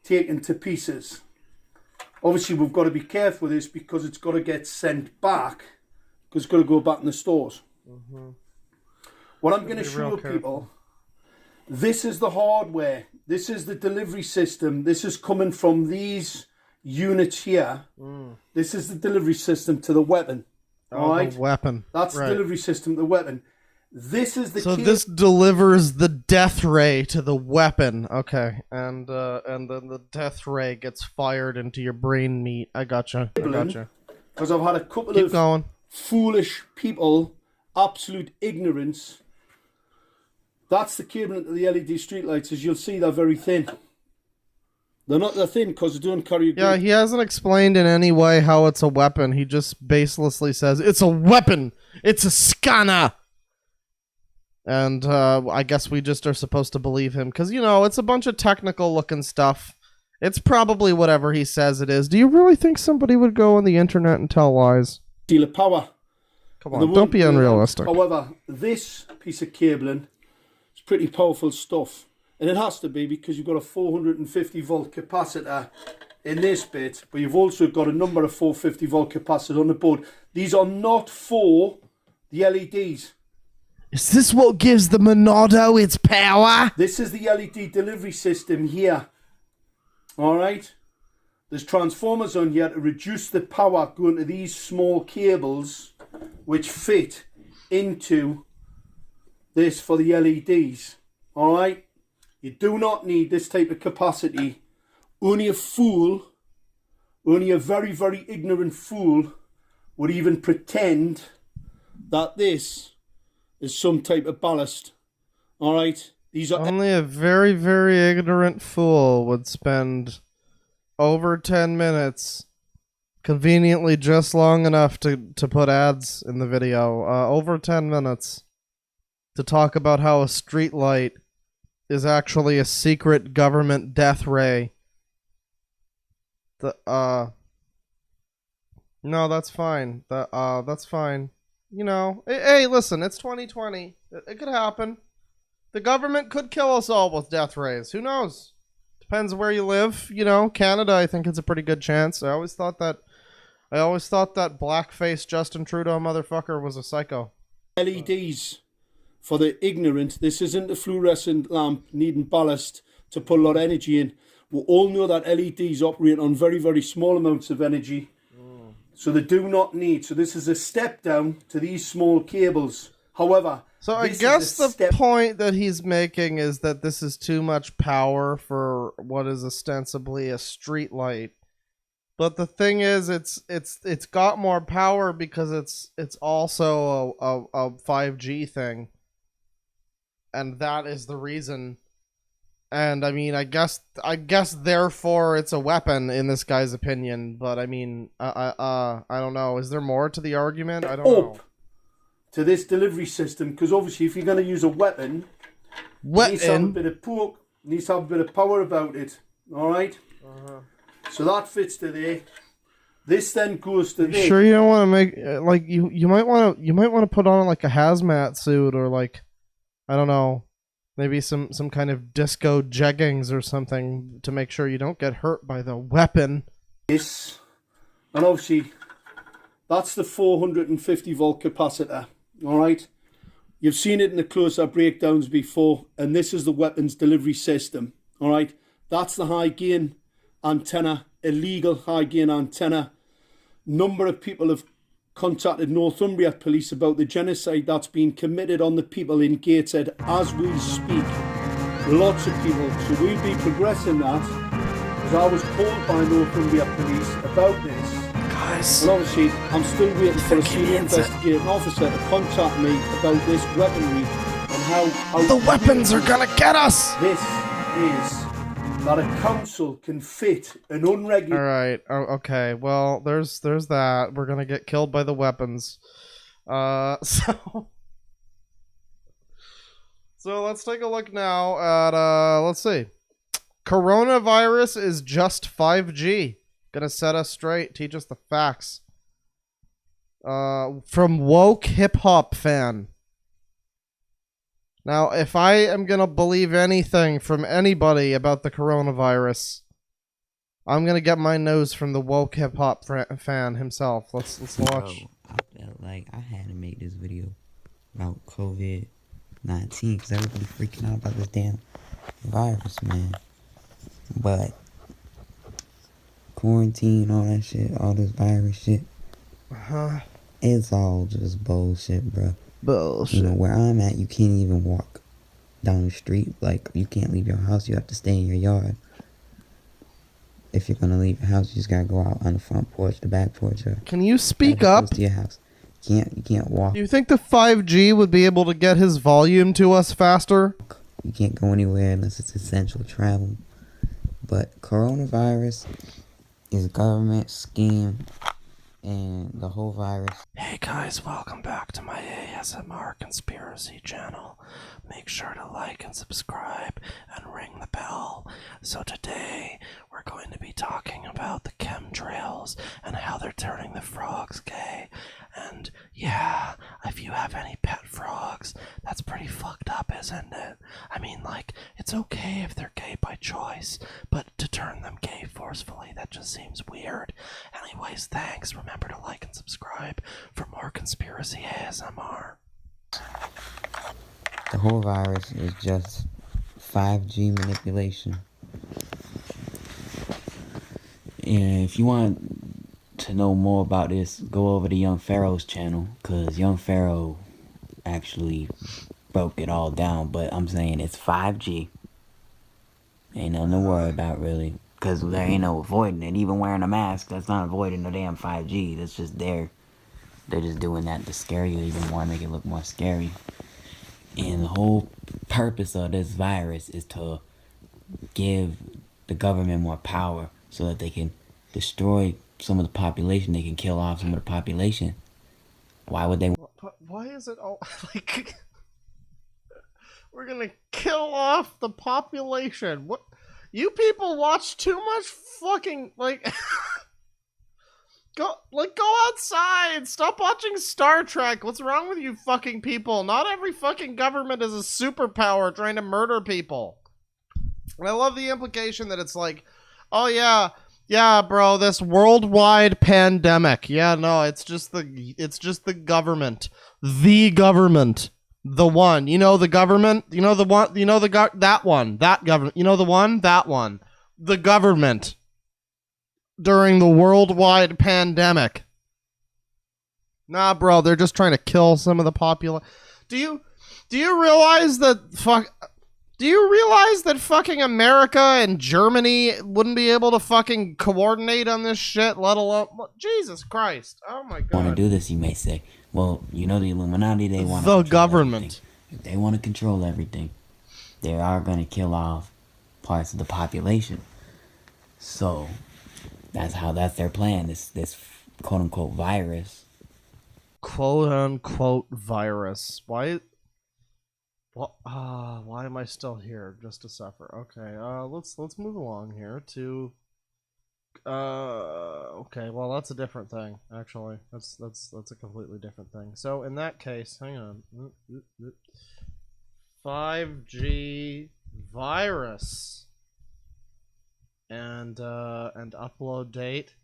taken to pieces. Obviously, we've got to be careful with this because it's got to get sent back because it's got to go back in the stores. What I'm going to show people, this is the hardware. This is the delivery system. This is coming from these units here. This is the delivery system to the weapon. All right? The weapon. That's the delivery system to the weapon. This is the So this delivers the death ray to the weapon. Okay. And then the death ray gets fired into your brain meat. I gotcha. Because I've had a couple Keep of going. foolish people, absolute ignorance. That's the cable into the LED streetlights. As you'll see, they're very thin. They're not that thin because they don't carry a Yeah, he hasn't explained in any way how it's a weapon. He just baselessly says, it's a weapon! It's a scanner! And I guess we just are supposed to believe him. Because, you know, it's a bunch of technical looking stuff. It's probably whatever he says it is. Do you really think somebody would go on the internet and tell lies? Deal of power. Come on, don't be unrealistic. However, this piece of cabling is pretty powerful stuff. And it has to be because you've got a 450 volt capacitor in this bit, but you've also got a number of 450 volt capacitors on the board. These are not for the LEDs. Is this what gives the Monado its power? This is the LED delivery system here. Alright? There's transformers on here to reduce the power going to these small cables which fit into this for the LEDs. Alright? You do not need this type of capacity. Only a fool, only a very, very ignorant fool would even pretend that this is some type of ballast. Alright? These are only a very, very ignorant fool would spend over 10 minutes, conveniently just long enough to put ads in the video, over 10 minutes, to talk about how a street light is actually a secret government death ray. No, that's fine. That's fine. You know, hey, listen, it's 2020. It could happen. The government could kill us all with death rays. Who knows? Depends where you live. You know, Canada, I think it's a pretty good chance. I always thought that blackface Justin Trudeau motherfucker was a psycho. LEDs. For the ignorant, this isn't a fluorescent lamp needing ballast to put a lot of energy in. We all know that LEDs operate on very, very small amounts of energy. So they do not need. So this is a step down to these small cables. However, so I guess the point that he's making is that this is too much power for what is ostensibly a street light. But the thing is, it's got more power because it's also a 5G thing. And that is the reason. And I mean, I guess therefore it's a weapon in this guy's opinion. But I mean, I don't know. Is there more to the argument? I don't know. To this delivery system, because obviously if you're going to use a weapon, it needs to have a bit of poke, needs to have a bit of power about it. All right. So that fits to there. This then goes to there. Sure, you don't want to make like you might want to put on like a hazmat suit or like, I don't know, maybe some kind of disco jeggings or something to make sure you don't get hurt by the weapon. Yes, and obviously that's the 450 volt capacitor. All right, you've seen it in the close-up breakdowns before, and this is the weapons delivery system. All right, that's the high gain antenna, illegal high gain antenna. Number of people have contacted Northumbria police about the genocide that's been committed on the people in Gateshead as we speak. Lots of people. So we'll be progressing that because I was called by Northumbria Police about this. Guys, And obviously, I'm still waiting for a think he senior means it. investigating officer to contact me about this weaponry and how the weapons are gonna get us! This is that a council can fit an unregulated. Alright, okay, well, there's that. We're gonna get killed by the weapons. So let's take a look now at, let's see. Coronavirus is just 5G. Gonna set us straight, teach us the facts. From woke hip hop fan. Now, if I am gonna believe anything from anybody about the coronavirus, I'm gonna get my nose from the woke hip hop fan himself. Let's watch. Bro, I felt like I had to make this video about COVID-19 because everybody freaking out about this damn virus, man. But quarantine, all that shit, all this virus shit, it's all just bullshit, bro. Bullshit. You know, where I'm at, you can't even walk down the street. Like, you can't leave your house. You have to stay in your yard. If you're gonna leave your house, you just gotta go out on the front porch, the back porch. Or Can you speak close up? to your house. You can't walk. Do you think the 5G would be able to get his volume to us faster? You can't go anywhere unless it's essential travel. But coronavirus is a government scheme, and the whole virus. Hey guys, welcome back to my ASMR conspiracy channel. Make sure to like and subscribe and ring the bell. So today we're going to be talking about the chemtrails and how they're turning the frogs gay. And yeah, if you have any pet frogs, that's pretty fucked up, isn't it? I mean, like, it's okay if they're gay by choice, but to turn them gay forcefully, that just seems weird. Anyways, thanks. Remember to like and subscribe for more conspiracy ASMR. The whole virus is just 5G manipulation. And if you want to know more about this, go over to Young Pharaoh's channel, because Young Pharaoh actually broke it all down. But I'm saying it's 5G. Ain't nothing to worry about, really, because there ain't no avoiding it. Even wearing a mask, that's not avoiding the damn 5G. That's just there. They're just doing that to scare you even more, make it look more scary. And the whole purpose of this virus is to give the government more power so that they can destroy some of the population. They can kill off some of the population. Why would they? Why is it all like we're gonna kill off the population? What? You people watch too much fucking like. Go outside. Stop watching Star Trek. What's wrong with you fucking people? Not every fucking government is a superpower trying to murder people. And I love the implication that it's like, oh yeah, bro, this worldwide pandemic. Yeah, no, it's just the government. The government. The one. You know the government? You know the one? You know that one. That government. You know the one? That one. The government. During the worldwide pandemic. Nah, bro, they're just trying to kill some of the population. Do you realize that fucking America and Germany wouldn't be able to fucking coordinate on this shit, let alone Jesus Christ. Oh my god. Want to do this, you may say. Well, you know the Illuminati, they want the government. If they want to control everything, they are going to kill off parts of the population. So that's their plan. This quote unquote virus. Quote unquote virus. Why am I still here? Just to suffer. Okay, let's move along here to okay, well that's a different thing, actually. That's a completely different thing. So in that case, hang on. 5G virus. And upload date.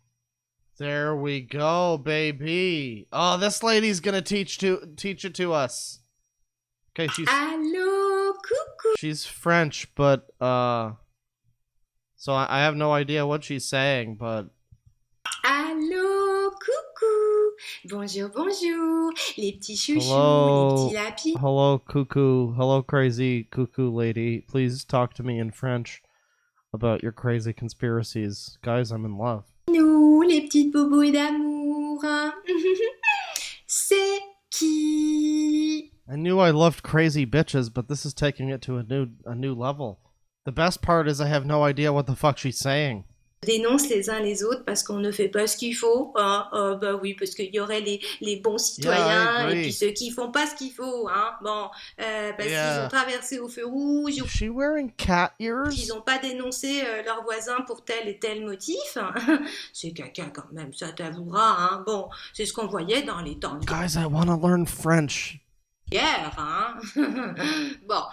There we go, baby. Oh, this lady's gonna teach it to us. Okay, Allô, coucou. she's French, but so I have no idea what she's saying, but Allô, coucou. Bonjour, bonjour. Les petits chouchous, hello, les petits lapis. hello, cuckoo, hello, crazy cuckoo lady. Please talk to me in French. about your crazy conspiracies. Guys, I'm in love. Nous, les petites bobos d'amour. C'est qui? I knew I loved crazy bitches, but this is taking it to a new level. The best part is I have no idea what the fuck she's saying. Dénonce les uns les autres parce qu'on ne fait pas ce qu'il faut. Hein? Bah oui, parce qu'il y aurait les bons citoyens et puis ceux qui font pas ce qu'il faut. Hein? Bon, parce qu'ils ont traversé au feu rouge. Is she wearing cat ears? Qu'ils n'ont pas dénoncé leurs voisins pour tel et tel motif. C'est caca quand même, ça t'avouera. Hein? Bon, c'est ce qu'on voyait dans les temps. Guys, I want to learn French. Hein? Bon,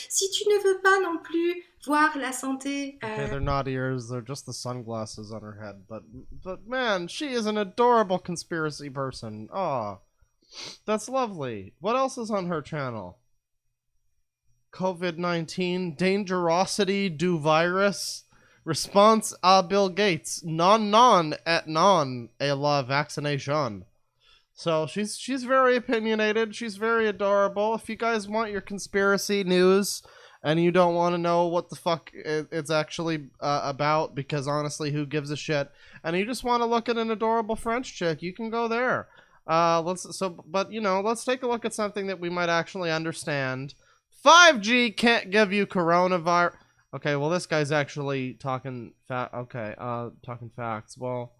si tu ne veux pas non plus voir la santé. Okay, they're not ears, they're just the sunglasses on her head. But man, she is an adorable conspiracy person. Aw, that's lovely. What else is on her channel? COVID-19, dangerosity du virus, response à Bill Gates, non et non à la vaccination. So she's very opinionated. She's very adorable. If you guys want your conspiracy news and you don't want to know what the fuck it's actually about, because honestly, who gives a shit? And you just want to look at an adorable French chick, you can go there. Let's take a look at something that we might actually understand. 5G can't give you coronavirus. Okay, well this guy's actually talking talking facts. Well,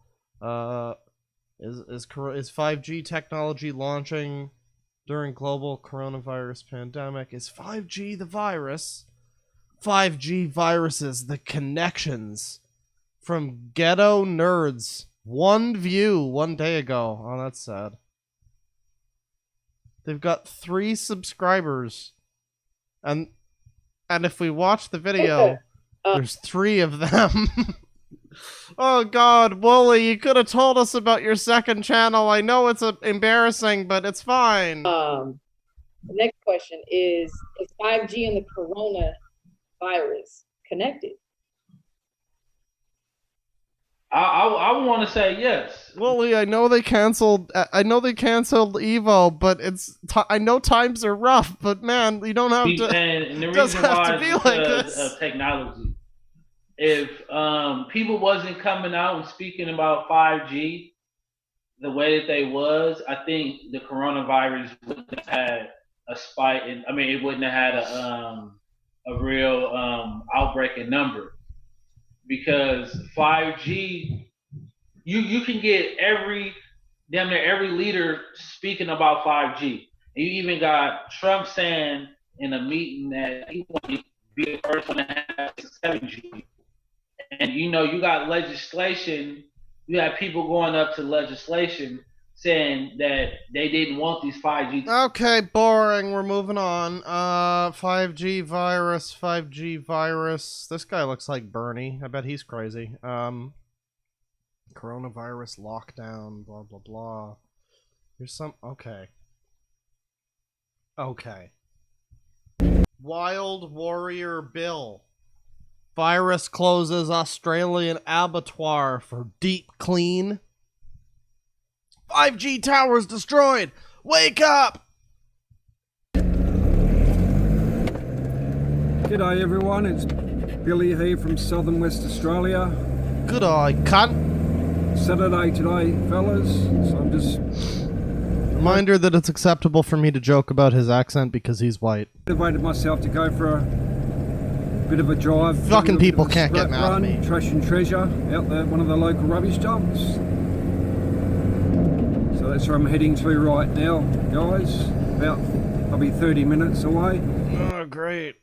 Is 5G technology launching during global coronavirus pandemic? Is 5G the virus? 5G viruses, the connections from ghetto nerds. One view 1 day ago. Oh, that's sad. They've got 3 subscribers. And if we watch the video, there's 3 of them. Oh god, Wooly, you could have told us about your second channel. I know it's embarrassing, but it's fine. The next question is 5G and the coronavirus connected? I want to say yes. Wooly, I know they canceled Evo, but I know times are rough, but man, you don't have to. And the reason why is because of technology. If people wasn't coming out and speaking about 5G the way that they was, I think the coronavirus wouldn't have had a spike. It wouldn't have had a real outbreak in number, because 5G, you can get damn near every leader speaking about 5G. And you even got Trump saying in a meeting that he wanted to be the first one to have 7G. And you got legislation, you have people going up to legislation saying that they didn't want these 5G. Okay, boring. We're moving on. 5G virus. This guy looks like Bernie. I bet he's crazy. Coronavirus lockdown, blah, blah, blah. Here's some... Okay. Wild Warrior Bill. Virus closes Australian abattoir for deep clean. 5G towers destroyed. Wake up! G'day everyone, it's Billy here from southern West Australia. Good eye, cunt. Saturday today, fellas, so I'm just... Reminder that it's acceptable for me to joke about his accent because he's white. Motivated myself to go for a bit of a drive. Fucking people can't get mad at me. Trash and treasure out there, one of the local rubbish dumps. So that's where I'm heading to right now, guys. About probably 30 minutes away. Oh, great.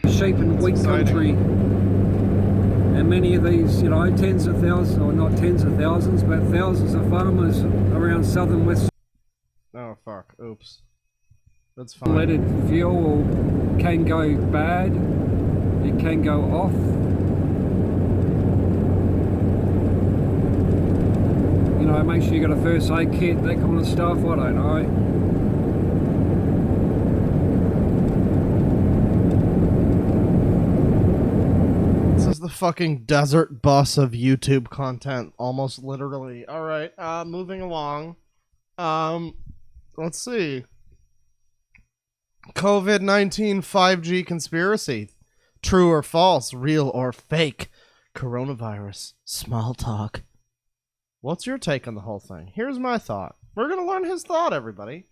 Sheep and wheat country. And many of these, tens of thousands, or not tens of thousands, but thousands of farmers around southern West. Oh, fuck. Oops. That's fine. Leaded fuel can go bad. It can go off. Make sure you got a first aid kit, that kind of stuff. I don't know. This is the fucking desert bus of YouTube content, almost literally. Alright, moving along. Let's see. COVID-19 5G conspiracy. True or false, real or fake, coronavirus, small talk. What's your take on the whole thing? Here's my thought. We're going to learn his thought, everybody.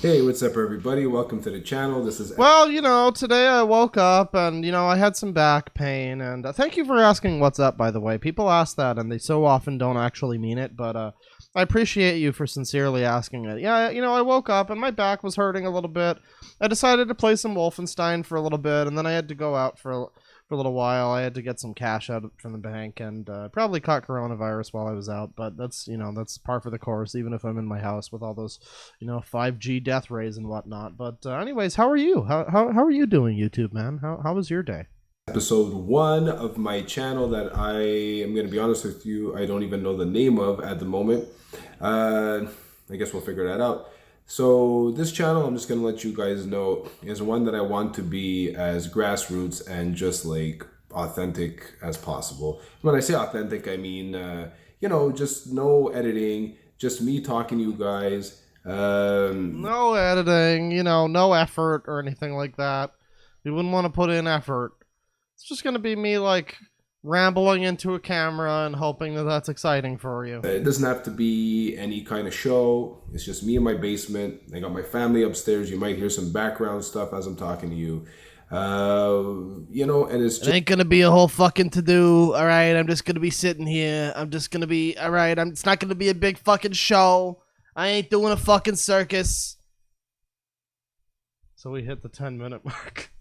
Hey, what's up, everybody? Welcome to the channel. This is... Well, you know, today I woke up and, you know, I had some back pain. And thank you for asking what's up, by the way. People ask that, and they so often don't actually mean it. But I appreciate you for sincerely asking it. Yeah, you know, I woke up and my back was hurting a little bit. I decided to play some Wolfenstein for a little bit, and then I had to go out for a little while. I had to get some cash out from the bank, and probably caught coronavirus while I was out, but that's, you know, that's par for the course, even if I'm in my house with all those, you know, 5G death rays and whatnot. But anyways, how are you? How are you doing, YouTube, man? How was your day? Episode 1 of my channel that I am going to be honest with you, I don't even know the name of at the moment. I guess we'll figure that out. So this channel, I'm just going to let you guys know, is one that I want to be as grassroots and just like authentic as possible. When I say authentic, I mean, you know, just no editing, just me talking to you guys. No editing, you know, no effort or anything like that. You wouldn't want to put in effort. It's just going to be me like rambling into a camera and hoping that that's exciting for you. It doesn't have to be any kind of show. It's just me in my basement. I got my family upstairs. You might hear some background stuff as I'm talking to you. You know, and it's just... It ain't gonna be a whole fucking to-do, alright? I'm just gonna be sitting here. I'm just gonna be, alright? It's not gonna be a big fucking show. I ain't doing a fucking circus. So we hit the 10-minute mark.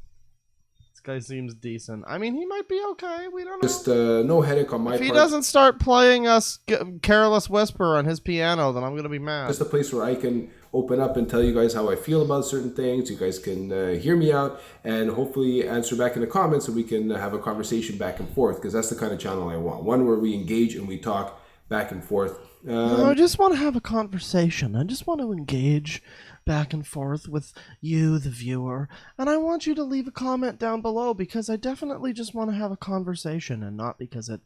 Guy seems decent. I mean, he might be okay. We don't know. Just no headache on my part. If he doesn't start playing us Careless Whisper on his piano, then I'm gonna be mad. Just a place where I can open up and tell you guys how I feel about certain things. You guys can hear me out and hopefully answer back in the comments so we can have a conversation back and forth, because that's the kind of channel I want. One where we engage and we talk back and forth. I just want to have a conversation. I just want to engage back and forth with you, the viewer, and I want you to leave a comment down below, because I definitely just want to have a conversation, and not because it,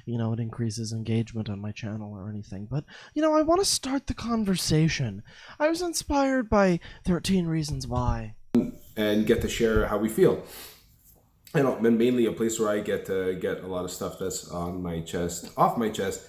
you know, it increases engagement on my channel or anything, but, you know, I want to start the conversation. I was inspired by 13 Reasons Why. And get to share how we feel. And mainly a place where I get to get a lot of stuff that's on my chest, off my chest,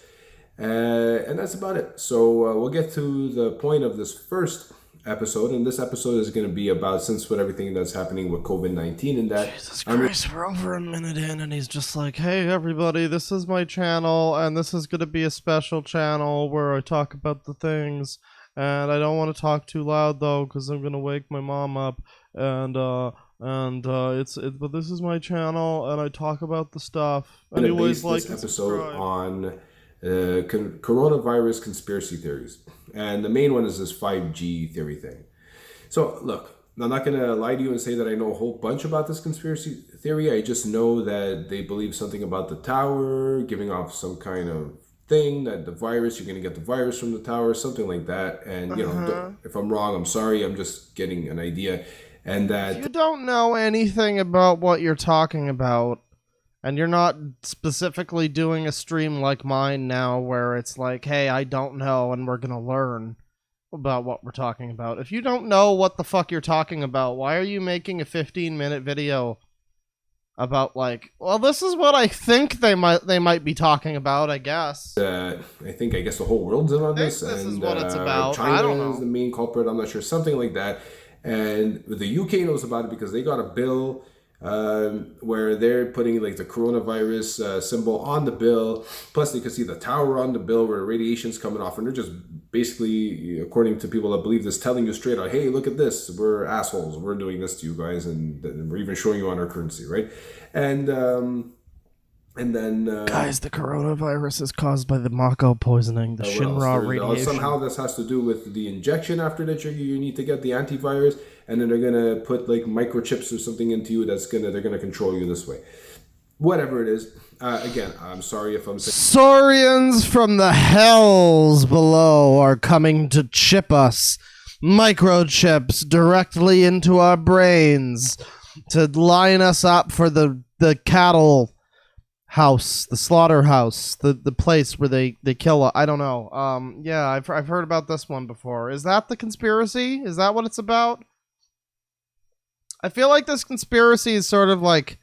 and that's about it. So we'll get to the point of this first episode, and this episode is going to be about, since with everything that's happening with COVID-19 and that... Jesus Christ, we're over a minute in and he's just like, hey everybody, this is my channel, and this is going to be a special channel where I talk about the things, and I don't want to talk too loud though, because I'm going to wake my mom up, and but this is my channel, and I talk about the stuff. Anyways, like this episode on coronavirus conspiracy theories, and the main one is this 5G theory thing. So look, I'm not gonna lie to you and say that I know a whole bunch about this conspiracy theory. I just know that they believe something about the tower giving off some kind of thing, that the virus, you're gonna get the virus from the tower, something like that. And you know, if I'm wrong, I'm sorry, I'm just getting an idea. And that if you don't know anything about what you're talking about, and you're not specifically doing a stream like mine now where it's like, hey, I don't know, and we're gonna learn about what we're talking about. If you don't know what the fuck you're talking about, why are you making a 15-minute video about, like, well, this is what I think they might be talking about, I guess. I guess the whole world's in on this. This and is what it's about. China I don't know. is the main culprit, I'm not sure, something like that. And the UK knows about it because they got a bill where they're putting like the coronavirus symbol on the bill. Plus they could see the tower on the bill where the radiation's coming off, and they're just basically, according to people that believe this, telling you straight out, hey, look at this, we're assholes, we're doing this to you guys, and we're even showing you on our currency, right? And then guys, the coronavirus is caused by the Mako poisoning, the Shinra radiation. Somehow this has to do with the injection after that you need to get the antivirus, and then they're gonna put like microchips or something into you they're gonna control you this way. Whatever it is, again, I'm sorry if I'm saying... Saurians from the hells below are coming to chip us. Microchips directly into our brains to line us up for the cattle house, the slaughterhouse, the place where they kill. I don't know. Yeah, I've heard about this one before. Is that the conspiracy? Is that what it's about? I feel like this conspiracy is sort of like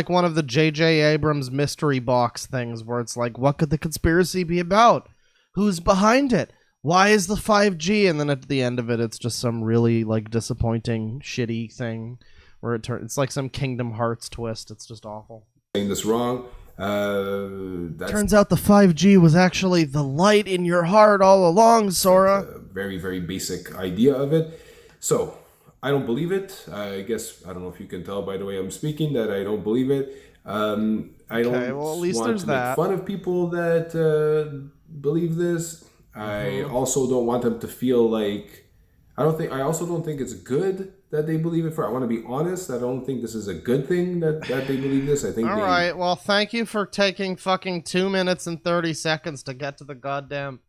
one of the J.J. Abrams mystery box things where it's like, what could the conspiracy be about? Who's behind it? Why is the 5G? And then at the end of it, it's just some really like disappointing, shitty thing where it's like some Kingdom Hearts twist. It's just awful. Saying this wrong. Turns out the 5G was actually the light in your heart all along, Sora. A very, very basic idea of it. So, I don't believe it. I guess, I don't know if you can tell by the way I'm speaking that I don't believe it. I don't at least want there's to make that. fun of people that believe this. I also don't want them to feel like... I also don't think it's good that they believe it. I want to be honest. I don't think this is a good thing that they believe this. I think. All right. Well, thank you for taking fucking 2 minutes and 30 seconds to get to the goddamn.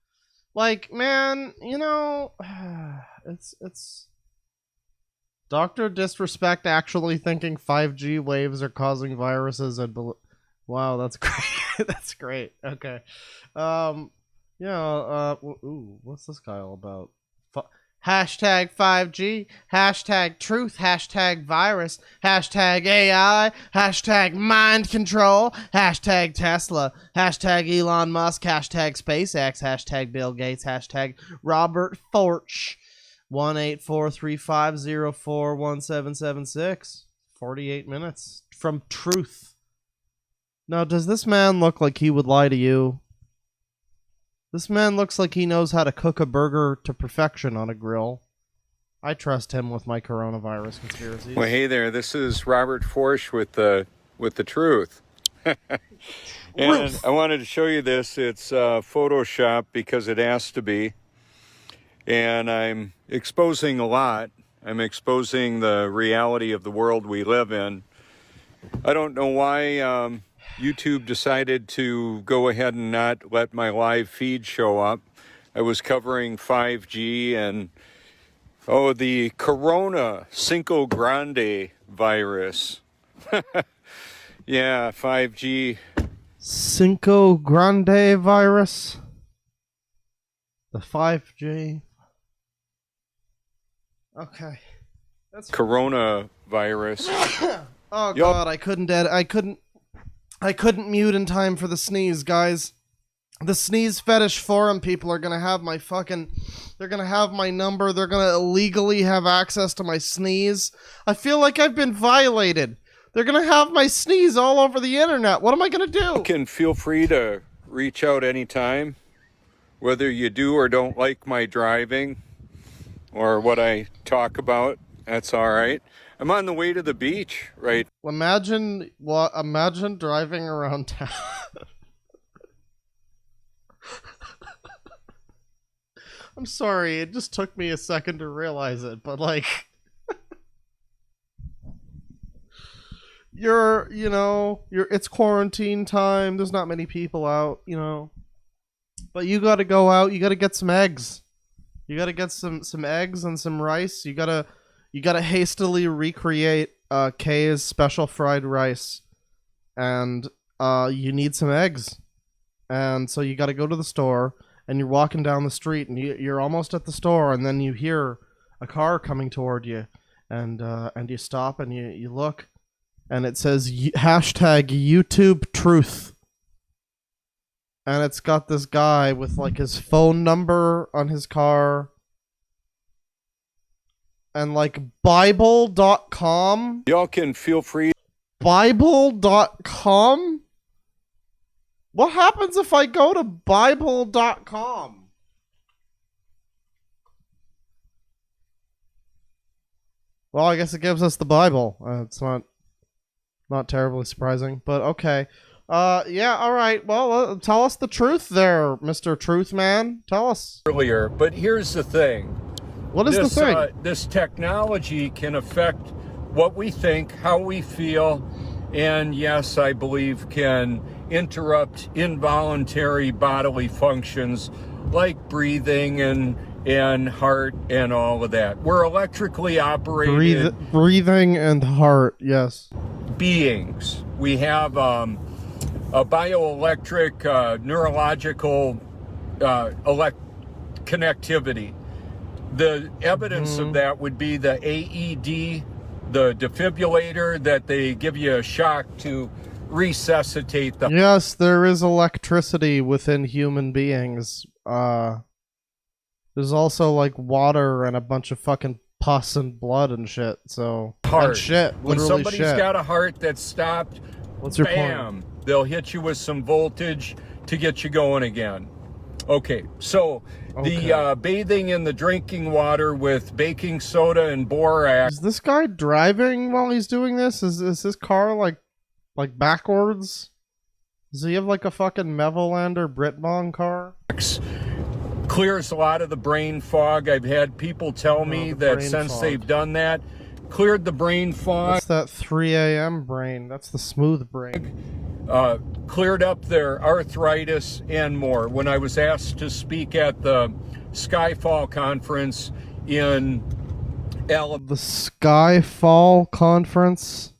Like, man, you know, it's Dr. Disrespect actually thinking 5G waves are causing viruses and wow, that's great. That's great. Okay. Yeah. Ooh, what's this guy all about? Hashtag 5G, hashtag truth, hashtag virus, hashtag AI, hashtag mind control, hashtag Tesla, hashtag Elon Musk, hashtag SpaceX, hashtag Bill Gates, hashtag Robert Forch, 1-843-504-1776. 48 minutes from truth. Now, does this man look like he would lie to you? This man looks like he knows how to cook a burger to perfection on a grill. I trust him with my coronavirus conspiracies. Well, hey there. This is Robert Forsch with the truth. And I wanted to show you this. It's Photoshop because it has to be. And I'm exposing a lot. I'm exposing the reality of the world we live in. I don't know why YouTube decided to go ahead and not let my live feed show up. I was covering 5G and, the Corona Cinco Grande virus. Yeah, 5G. Cinco Grande virus? The 5G? Okay. That's Coronavirus. Oh god, I couldn't mute in time for the sneeze, guys. The sneeze fetish forum people are gonna have my they're gonna have my number, they're gonna illegally have access to my sneeze. I feel like I've been violated. They're gonna have my sneeze all over the internet. What am I gonna do? You can feel free to reach out anytime, whether you do or don't like my driving or what I talk about. That's all right. I'm on the way to the beach, right? Imagine driving around town. I'm sorry, it just took me a second to realize it, but like it's quarantine time, there's not many people out, but you gotta go out, you gotta get some eggs. You gotta get some eggs and some rice. You gotta hastily recreate Kay's special fried rice, and you need some eggs, and so you gotta go to the store, and you're walking down the street, and you're almost at the store, and then you hear a car coming toward you, and you stop and you look, and it says hashtag YouTube truth. And it's got this guy with like his phone number on his car. And like Bible.com. Y'all can feel free. Bible.com? What happens if I go to Bible.com? Well, I guess it gives us the Bible. It's not terribly surprising, but okay. Yeah, all right. Well, tell us the truth there, Mr. Truth Man. Tell us. Earlier, but here's the thing. What is the thing? This technology can affect what we think, how we feel, and yes, I believe can interrupt involuntary bodily functions like breathing and heart and all of that. We're electrically operated breathing and heart, yes. Beings. We have a bioelectric, neurological connectivity. The evidence of that would be the AED defibrillator that they give you a shock to resuscitate the. Yes, there is electricity within human beings. There's also like water and a bunch of fucking pus and blood and shit. So heart. And shit. When Literally somebody's shit. got a heart that's stopped, What's your bam, they'll hit you with some voltage to get you going again. Okay, so the bathing in the drinking water with baking soda and borax. Is this guy driving while he's doing this? Is his car like backwards? Does he have like a fucking Mevoland or Britbong car? Clears a lot of the brain fog. I've had people tell me that since they've done that, cleared the brain fog. That's that 3 a.m. brain. That's the smooth brain. Cleared up their arthritis and more. When I was asked to speak at the Skyfall conference in Alabama. The Skyfall conference?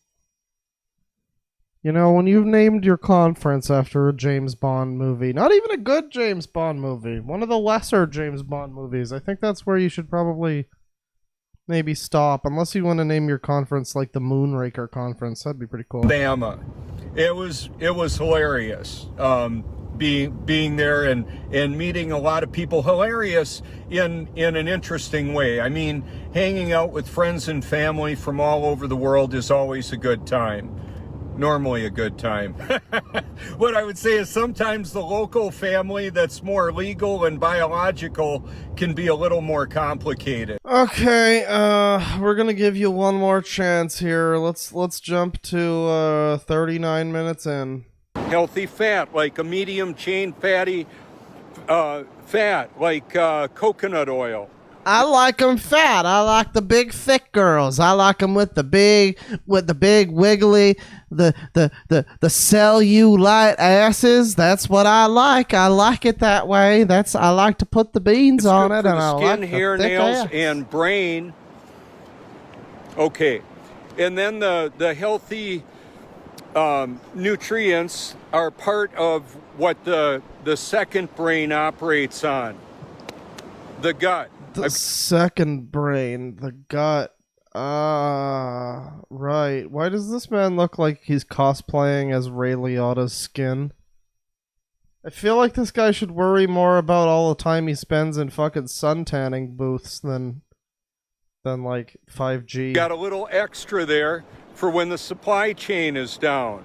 You know, when you've named your conference after a James Bond movie, not even a good James Bond movie, one of the lesser James Bond movies, I think that's where you should probably maybe stop, unless you want to name your conference like the Moonraker conference. That'd be pretty cool. Alabama. It was hilarious being there and meeting a lot of people. Hilarious in an interesting way. I mean, hanging out with friends and family from all over the world is always a good time. Normally a good time. What I would say is sometimes the local family that's more legal and biological can be a little more complicated. Okay, we're gonna give you one more chance here. Let's jump to 39 minutes in. Healthy fat, like a medium chain fatty fat, like coconut oil. I like them fat. I like the big thick girls. I like them with the big wiggly, the cellulite asses. That's what I like. I like it that way. I like to put the beans on it, and I like skin, the hair, thick nails, ass. and brain. Okay, and then the healthy nutrients are part of what the second brain operates on. The gut. The second brain, the gut. Right. Why does this man look like he's cosplaying as Ray Liotta's skin? I feel like this guy should worry more about all the time he spends in fucking sun tanning booths than like 5G. Got a little extra there for when the supply chain is down.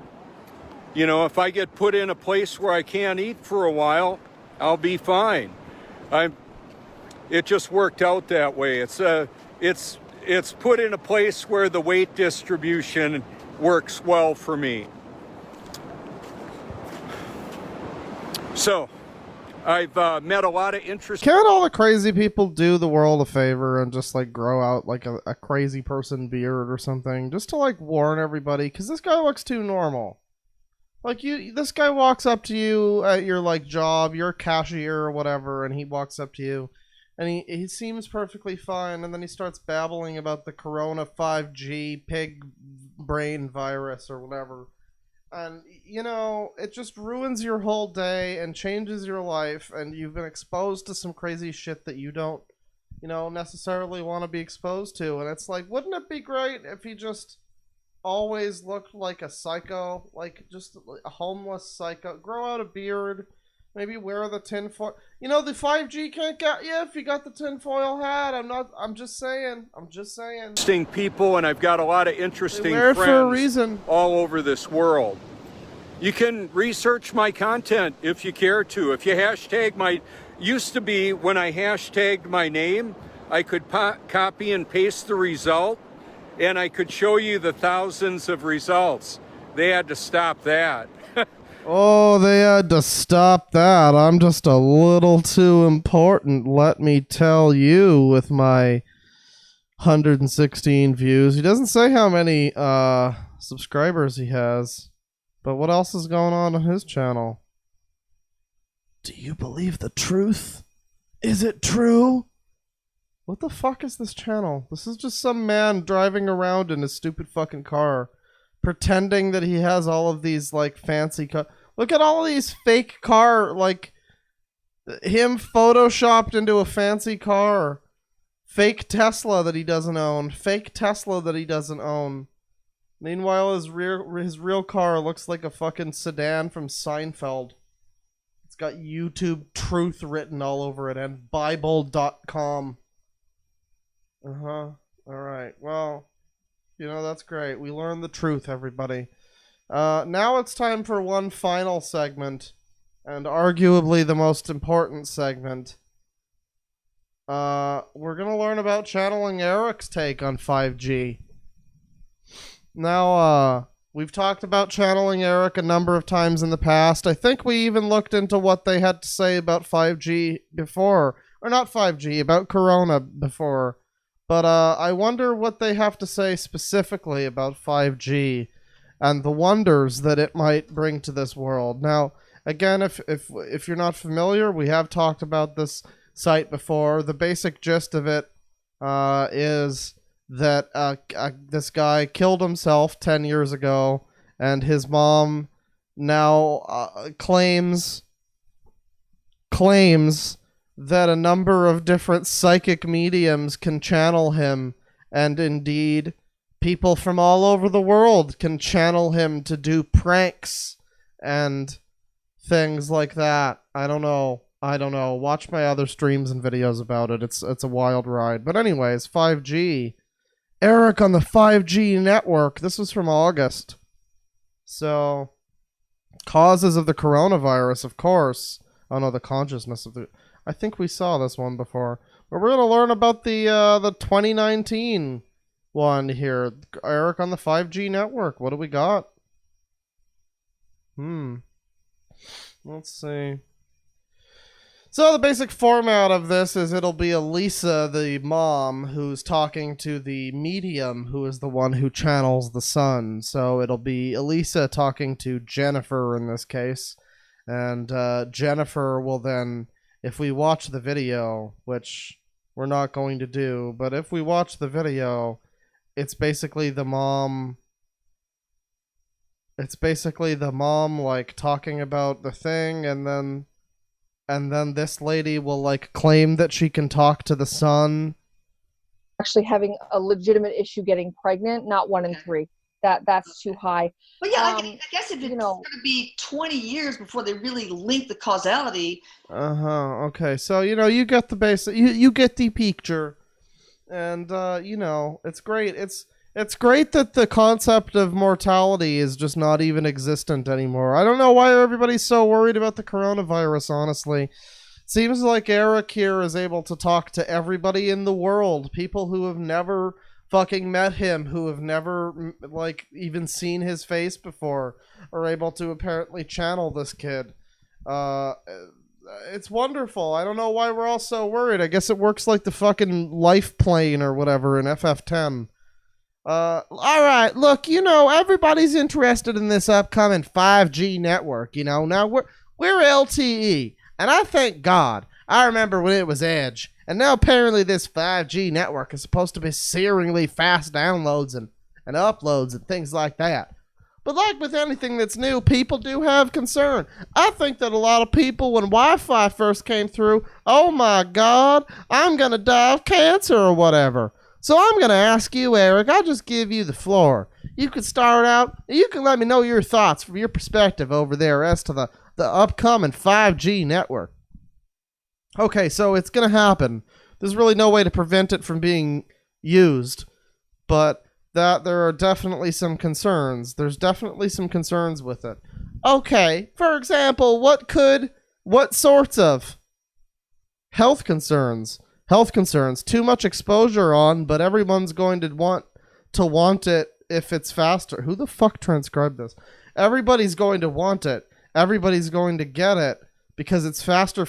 You know, if I get put in a place where I can't eat for a while, I'll be fine. It just worked out that way. It's put in a place where the weight distribution works well for me. So, I've met a lot of interesting. Can't all the crazy people do the world a favor and just like grow out like a crazy person beard or something, just to like warn everybody? Because this guy looks too normal. Like this guy walks up to you at your like job, you're a cashier or whatever, and he walks up to you. And he seems perfectly fine, and then he starts babbling about the Corona 5G pig brain virus or whatever. And, you know, it just ruins your whole day and changes your life, and you've been exposed to some crazy shit that you don't, you know, necessarily want to be exposed to. And it's like, wouldn't it be great if he just always looked like a psycho? Like, just a homeless psycho. Grow out a beard. Maybe wear the tinfoil. You know, the 5G can't get you if you got the tinfoil hat. I'm just saying. Interesting people, and I've got a lot of interesting wear it friends for a reason. all over this world. You can research my content if you care to. If you hashtag used to be when I hashtagged my name, I could copy and paste the result, and I could show you the thousands of results. They had to stop that. Oh, they had to stop that. I'm just a little too important, let me tell you, with my 116 views. He doesn't say how many subscribers he has, but what else is going on his channel? Do you believe the truth? Is it true? What the fuck is this channel? This is just some man driving around in his stupid fucking car, pretending that he has all of these like fancy look at all of these fake car, like him photoshopped into a fancy car, Fake Tesla that he doesn't own. Fake Tesla that he doesn't own. Meanwhile, his real car looks like a fucking sedan from Seinfeld. It's got YouTube truth written all over it and Bible.com. Alright, well, that's great. We learned the truth, everybody. Now it's time for one final segment, and arguably the most important segment. We're gonna learn about channeling Eric's take on 5G. Now, we've talked about channeling Eric a number of times in the past. I think we even looked into what they had to say about 5G before. Or not 5G, about Corona before. But I wonder what they have to say specifically about 5G and the wonders that it might bring to this world. Now, again, if you're not familiar, we have talked about this site before. The basic gist of it is that this guy killed himself 10 years ago, and his mom now claims that a number of different psychic mediums can channel him, and indeed people from all over the world can channel him to do pranks and things like that. I don't know. Watch my other streams and videos about it. It's a wild ride. But anyways, 5G. Eric on the 5G network. This was from August. So, causes of the coronavirus, of course. Oh no, the consciousness of the... I think we saw this one before. But we're going to learn about the 2019 one here. Eric on the 5G network. What do we got? Let's see. So the basic format of this is it'll be Elisa, the mom, who's talking to the medium, who is the one who channels the sun. So it'll be Elisa talking to Jennifer in this case. And Jennifer will then, if we watch the video, which we're not going to do, but if we watch the video, it's basically the mom... like, talking about the thing, and then this lady will, like, claim that she can talk to the sun. Actually having a legitimate issue getting pregnant, not 1 in 3. That's too high. But yeah, I guess if it's going to be 20 years before they really link the causality. Okay, so, you get the basic... You get the picture. And, it's great. It's great that the concept of mortality is just not even existent anymore. I don't know why everybody's so worried about the coronavirus, honestly. Seems like Eric here is able to talk to everybody in the world. People who have never fucking met him, who have never, like, even seen his face before, are able to apparently channel this kid. It's wonderful. I don't know why we're all so worried. I guess it works like the fucking life plane or whatever in FF7. Alright, look, everybody's interested in this upcoming 5G network, Now, we're LTE, and I thank God. I remember when it was Edge, and now apparently this 5G network is supposed to be searingly fast downloads and uploads and things like that. But like with anything that's new, people do have concern. I think that a lot of people, when Wi-Fi first came through, oh my God, I'm gonna die of cancer or whatever. So I'm going to ask you, Eric, I'll just give you the floor. You can start out, you can let me know your thoughts from your perspective over there as to the upcoming 5G network. Okay, so it's going to happen. There's really no way to prevent it from being used, but that there are definitely some concerns. There's definitely some concerns with it. Okay, for example, what sorts of health concerns? Too much exposure on, but everyone's going to want it if it's faster. Who the fuck transcribed this? Everybody's going to want it. Everybody's going to get it because it's faster.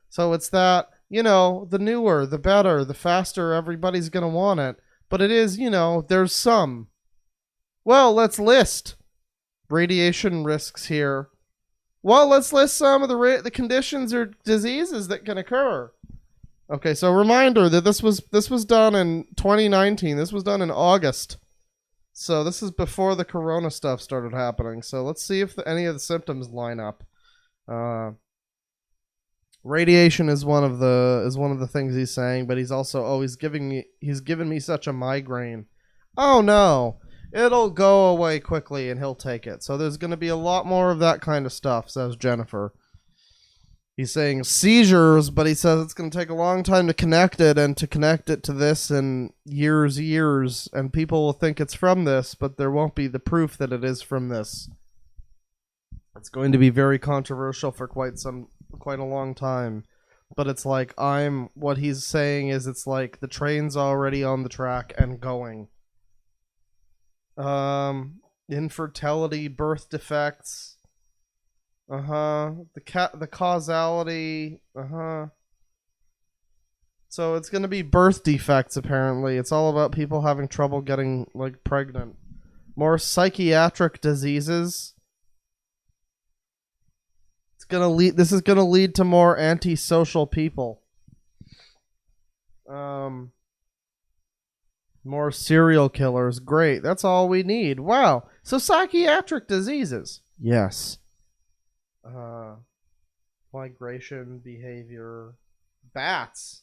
So it's that, the newer, the better, the faster, everybody's going to want it. But it is, there's some. Well, let's list radiation risks here. Well, let's list some of the conditions or diseases that can occur. Okay, so reminder that this was done in 2019. This was done in August. So this is before the corona stuff started happening. So let's see if any of the symptoms line up. Radiation is one of the things he's saying, but he's also he's given me such a migraine. Oh no, it'll go away quickly and he'll take it. So there's going to be a lot more of that kind of stuff, says Jennifer. He's saying seizures, but he says it's going to take a long time to connect it, and to connect it to this in years, and people will think it's from this, but there won't be the proof that it is from this. It's going to be very controversial for quite a long time. But it's like, what he's saying is it's like the train's already on the track and going. Infertility, birth defects. The causality. So it's gonna be birth defects, apparently. It's all about people having trouble getting, like, pregnant. More psychiatric diseases. This is gonna lead to more antisocial people. More serial killers. Great. That's all we need. Wow. So psychiatric diseases. Yes. Migration, behavior. Bats.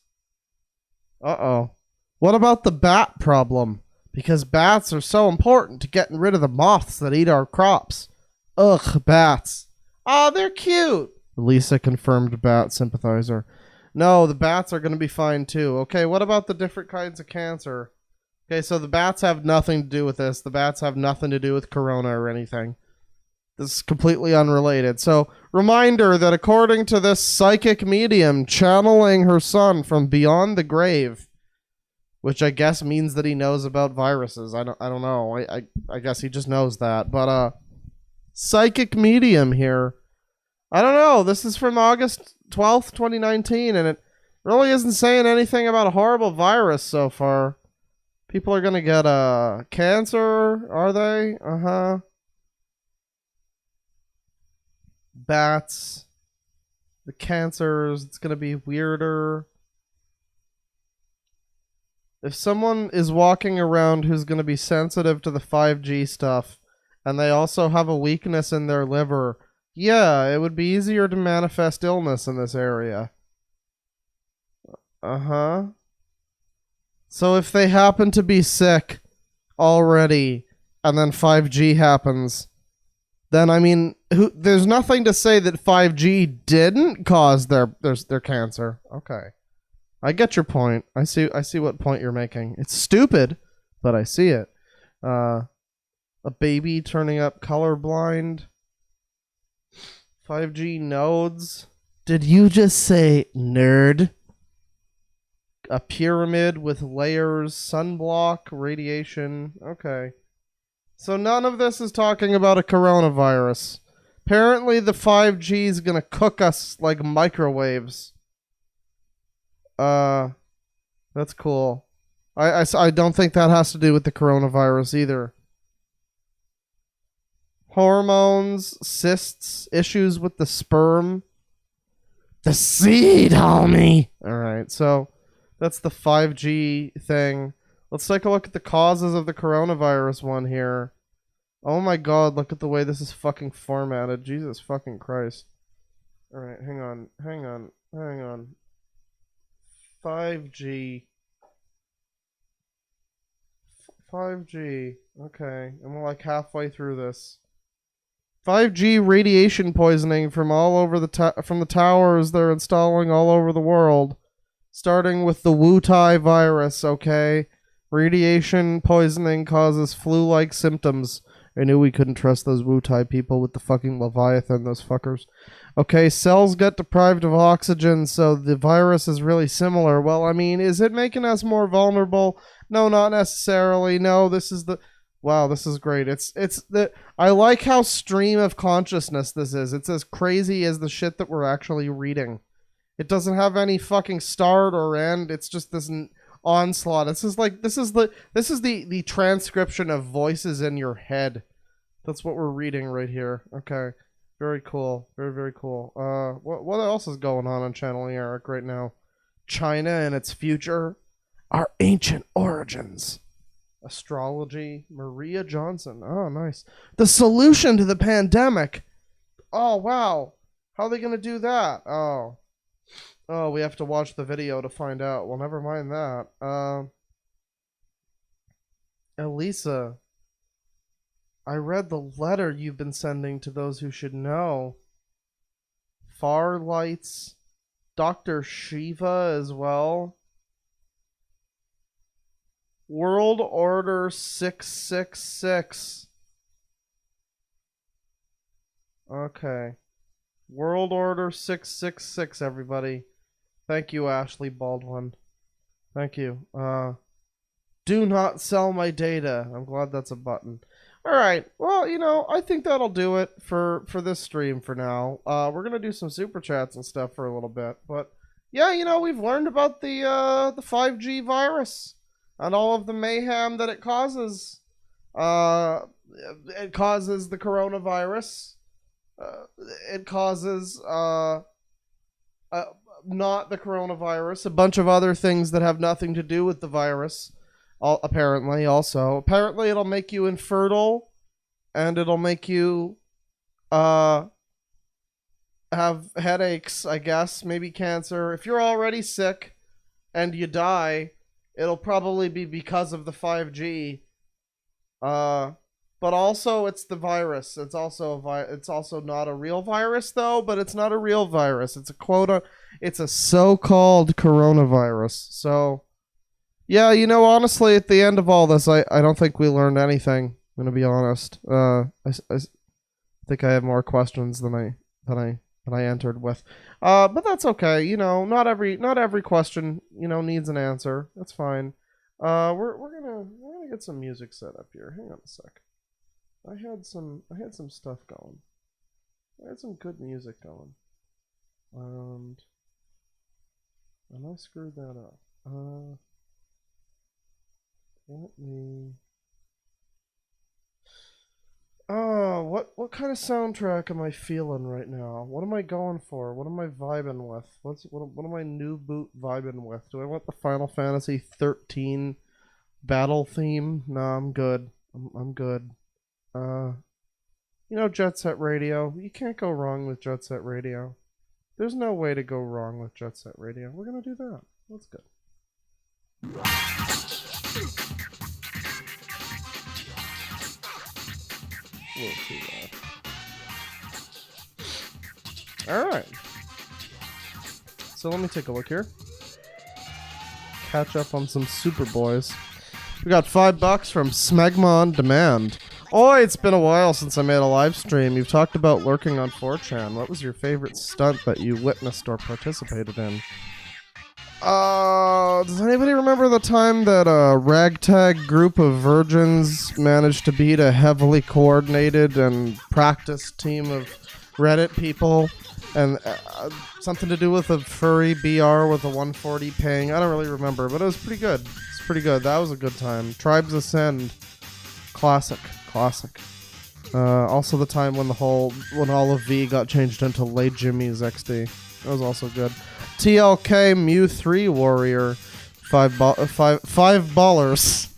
Uh-oh. What about the bat problem? Because bats are so important to getting rid of the moths that eat our crops. Ugh, bats. Oh, they're cute. Lisa confirmed bat sympathizer. No, the bats are going to be fine too. Okay, what about the different kinds of cancer? Okay, so the bats have nothing to do with this. The bats have nothing to do with corona or anything. This is completely unrelated. So, reminder that according to this psychic medium channeling her son from beyond the grave, which I guess means that he knows about viruses. I don't know. I guess he just knows that. But psychic medium here. I don't know. This is from August 12th, 2019, and it really isn't saying anything about a horrible virus so far. People are going to get cancer, are they? Bats. The cancers. It's going to be weirder. If someone is walking around who's going to be sensitive to the 5G stuff, and they also have a weakness in their liver, yeah, it would be easier to manifest illness in this area. So if they happen to be sick already, and then 5G happens, then, I mean, there's nothing to say that 5G didn't cause their cancer. Okay. I get your point. I see what point you're making. It's stupid, but I see it. A baby turning up colorblind. 5G nodes. Did you just say nerd? A pyramid with layers, sunblock, radiation. Okay. So none of this is talking about a coronavirus. Apparently the 5G is going to cook us like microwaves. That's cool. I don't think that has to do with the coronavirus either. Hormones, cysts, issues with the sperm. The seed, homie! Alright, so that's the 5G thing. Let's take a look at the causes of the coronavirus one here. Oh my god, look at the way this is fucking formatted. Jesus fucking Christ. Alright, hang on. 5G. 5G. Okay, and we're like halfway through this. 5G radiation poisoning from all over from the towers they're installing all over the world. Starting with the Wu-Tai virus, okay? Radiation poisoning causes flu-like symptoms. I knew we couldn't trust those Wu-Tai people with the fucking Leviathan, those fuckers. Okay, cells get deprived of oxygen, so the virus is really similar. Well, I mean, is it making us more vulnerable? No, not necessarily. No, this is the... Wow, this is great. I like how stream of consciousness this is. It's as crazy as the shit that we're actually reading. It doesn't have any fucking start or end. It's just this onslaught. This is the transcription of voices in your head. That's what we're reading right here. Okay. Very cool. Very, very cool. What else is going on Channeling Eric right now? China and its future. Our ancient origins. Astrology. Maria Johnson. Oh, nice. The solution to the pandemic. Oh, wow. How are they going to do that? Oh. Oh, we have to watch the video to find out. Well, never mind that. Elisa, I read the letter you've been sending to those who should know. Farlight's Dr. Shiva as well. World Order 666. Okay. World Order 666, everybody. Thank you, Ashley Baldwin. Thank you. Do not sell my data. I'm glad that's a button. Alright, well, you know, I think that'll do it for this stream for now. We're gonna do some super chats and stuff for a little bit, but yeah, you know, we've learned about the 5G virus and all of the mayhem that it causes. It causes the coronavirus. It causes not the coronavirus, a bunch of other things that have nothing to do with the virus. Apparently, it'll make you infertile, and it'll make you have headaches, I guess, maybe cancer. If you're already sick and you die, it'll probably be because of the 5G. But also it's the virus. It's also it's also not a real virus though, but it's not a real virus. It's a so-called coronavirus. So yeah, you know, honestly, at the end of all this, I don't think we learned anything. I'm gonna be honest. I think I have more questions than I entered with. But that's okay. You know, not every question, you know, needs an answer. That's fine. We're gonna get some music set up here. Hang on a sec. I had some stuff going. I had some good music going. And I screwed that up. Let me. What kind of soundtrack am I feeling right now? What am I going for? What am I vibing with? What am I new boot vibing with? Do I want the Final Fantasy 13 battle theme? No, I'm good. I'm good. You know, Jet Set Radio. You can't go wrong with Jet Set Radio. There's no way to go wrong with Jet Set Radio. We're gonna do that. That's good. We'll see that. Alright. So let me take a look here. Catch up on some Super Boys. We got $5 from Smegma on Demand. Oh, it's been a while since I made a live stream. You've talked about lurking on 4chan. What was your favorite stunt that you witnessed or participated in? Does anybody remember the time that a ragtag group of virgins managed to beat a heavily coordinated and practiced team of Reddit people? And something to do with a furry BR with a 140 ping. I don't really remember, but it was pretty good. It's pretty good. That was a good time. Tribes Ascend. Classic. Also the time when all of V got changed into Late Jimmy's XD. That was also good. TLK Mew 3 Warrior. Five ballers.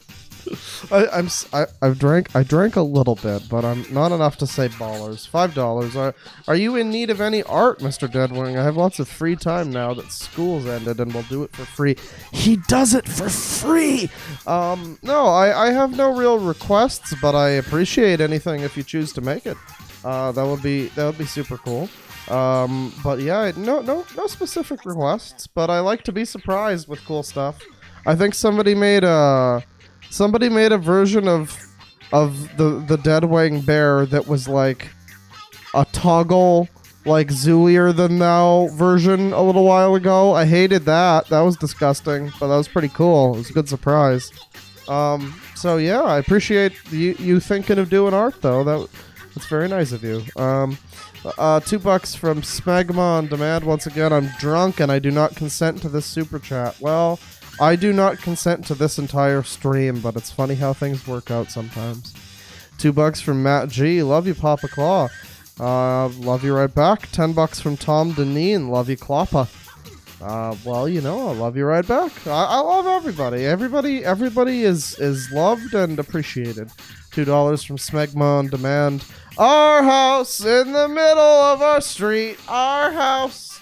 I drank a little bit, but I'm not enough to say ballers. $5. Are you in need of any art, Mr. Deadwing? I have lots of free time now that school's ended, and we'll do it for free. He does it for free. No, I have no real requests, but I appreciate anything if you choose to make it. That would be super cool. But yeah, no specific requests, but I like to be surprised with cool stuff. I think somebody made a version of the Deadwing bear that was like a toggle, like Zooier Than Thou version a little while ago. I hated that. That was disgusting, but that was pretty cool. It was a good surprise. So yeah, I appreciate you thinking of doing art though. That's very nice of you. $2 from Smegma on Demand. Once again, I'm drunk and I do not consent to this super chat. Well, I do not consent to this entire stream, but it's funny how things work out sometimes. $2 from Matt G. Love you, Papa Claw. Love you right back. $10 from Tom Deneen. Love you, Kloppa. Well, you know, I love you right back. I love everybody. Everybody is loved and appreciated. $2 from Smegma on Demand. Our house in the middle of our street. Our house.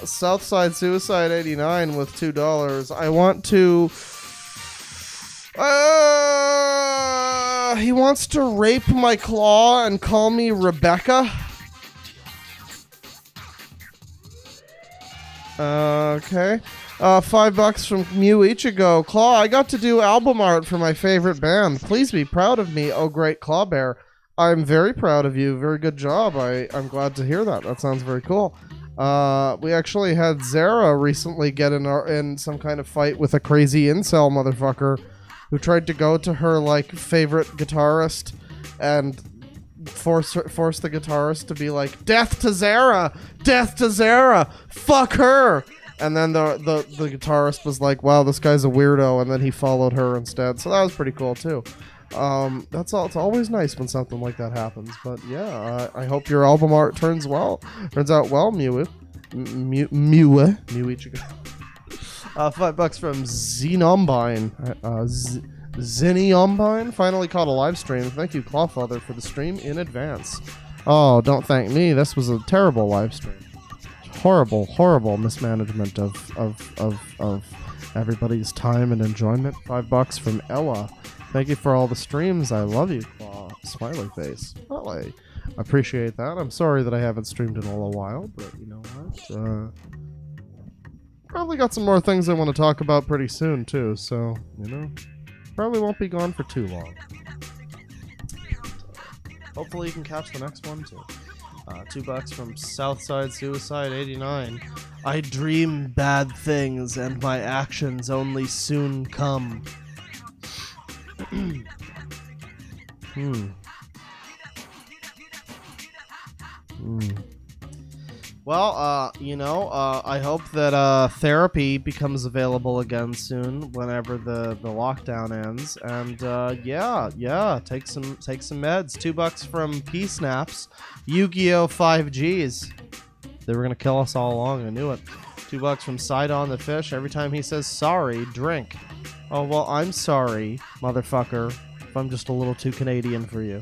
Southside Suicide 89 with $2. I want to. He wants to rape my claw and call me Rebecca. Okay. $5 from Mew Ichigo. Claw, I got to do album art for my favorite band. Please be proud of me, oh great Claw Bear. I'm very proud of you. Very good job. I'm glad to hear that. That sounds very cool. We actually had Zara recently get in some kind of fight with a crazy incel motherfucker who tried to go to her like favorite guitarist and force the guitarist to be like, death to Zara, fuck her. And then the guitarist was like, wow, this guy's a weirdo, and then he followed her instead. So that was pretty cool too. That's all. It's always nice when something like that happens. But yeah, I hope your album art turns out well, Mew Ichigo. $5 from Xenombine. Zeniombine finally caught a live stream. Thank you, Clawfather, for the stream in advance. Oh, don't thank me. This was a terrible live stream. Horrible mismanagement of everybody's time and enjoyment. $5 from Ella. Thank you for all the streams. I love you, Claw. Smiley face. Well, I appreciate that. I'm sorry that I haven't streamed in a little while, but you know what? Probably got some more things I want to talk about pretty soon too. So probably won't be gone for too long. Hopefully you can catch the next one too. $2 from Southside Suicide 89. I dream bad things and my actions only soon come. Well, I hope that therapy becomes available again soon whenever the lockdown ends. And yeah, take some meds. $2 from P-Snaps. Yu-Gi-Oh! 5Gs. They were gonna kill us all along, I knew it. $2 from Sidon the Fish. Every time he says sorry, drink. Oh, well, I'm sorry, motherfucker, if I'm just a little too Canadian for you.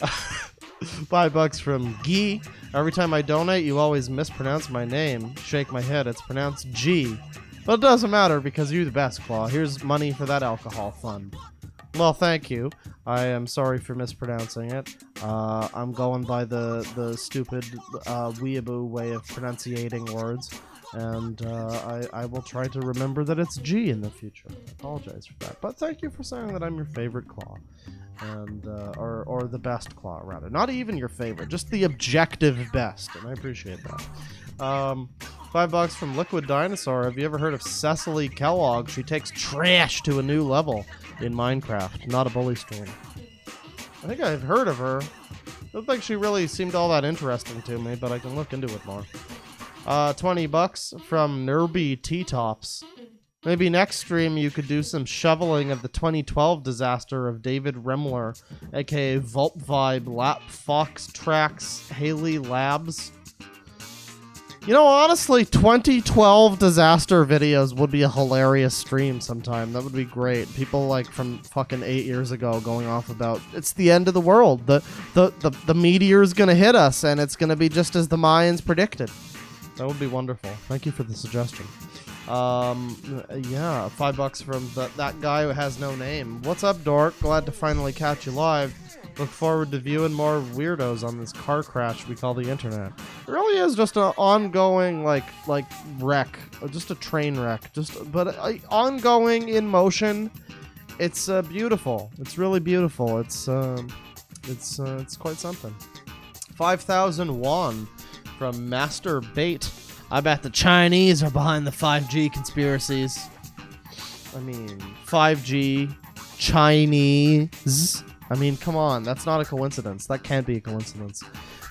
$5 from Guy. Every time I donate, you always mispronounce my name. Shake my head, it's pronounced G. But it doesn't matter because you're the best, Claw. Here's money for that alcohol fund. Well, thank you. I am sorry for mispronouncing it. I'm going by the stupid weeaboo way of pronunciating words. And I will try to remember that it's G in the future. I apologize for that. But thank you for saying that I'm your favorite Claw. And or the best Claw, rather. Not even your favorite, just the objective best. And I appreciate that. $5 from Liquid Dinosaur. Have you ever heard of Cecily Kellogg? She takes trash to a new level in Minecraft. Not a bully stream. I think I've heard of her. I don't think she really seemed all that interesting to me, but I can look into it more. $20 from Nerby T-Tops. Maybe next stream you could do some shoveling of the 2012 disaster of David Remler, aka Vault Vibe, Lap Fox Tracks, Haley Labs. You know, honestly, 2012 disaster videos would be a hilarious stream sometime. That would be great. People like from fucking 8 years ago going off about it's the end of the world. The meteor's gonna hit us and it's gonna be just as the Mayans predicted. That would be wonderful. Thank you for the suggestion. Yeah, $5 from that guy who has no name. What's up, Dork? Glad to finally catch you live. Look forward to viewing more weirdos on this car crash we call the internet. It really is just an ongoing like wreck, just a train wreck, but ongoing in motion. It's beautiful. It's really beautiful. It's quite something. 5,000 won from Master Bait. I bet the Chinese are behind the 5G conspiracies. I mean, 5G, Chinese. I mean, come on, that's not a coincidence. That can't be a coincidence.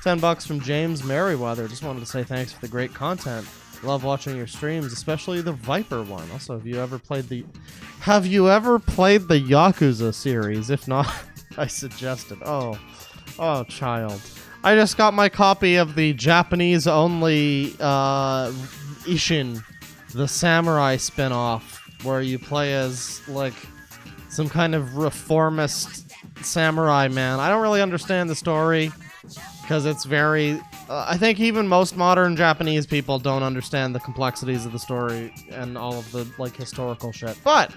$10 from James Merriweather. Just wanted to say thanks for the great content. Love watching your streams, especially the Viper one. Also, have you ever played the Yakuza series? If not, I suggest it. Oh, child. I just got my copy of the Japanese-only Ishin, the samurai spin-off, where you play as, like, some kind of reformist samurai man. I don't really understand the story because it's very. I think even most modern Japanese people don't understand the complexities of the story and all of the like historical shit. But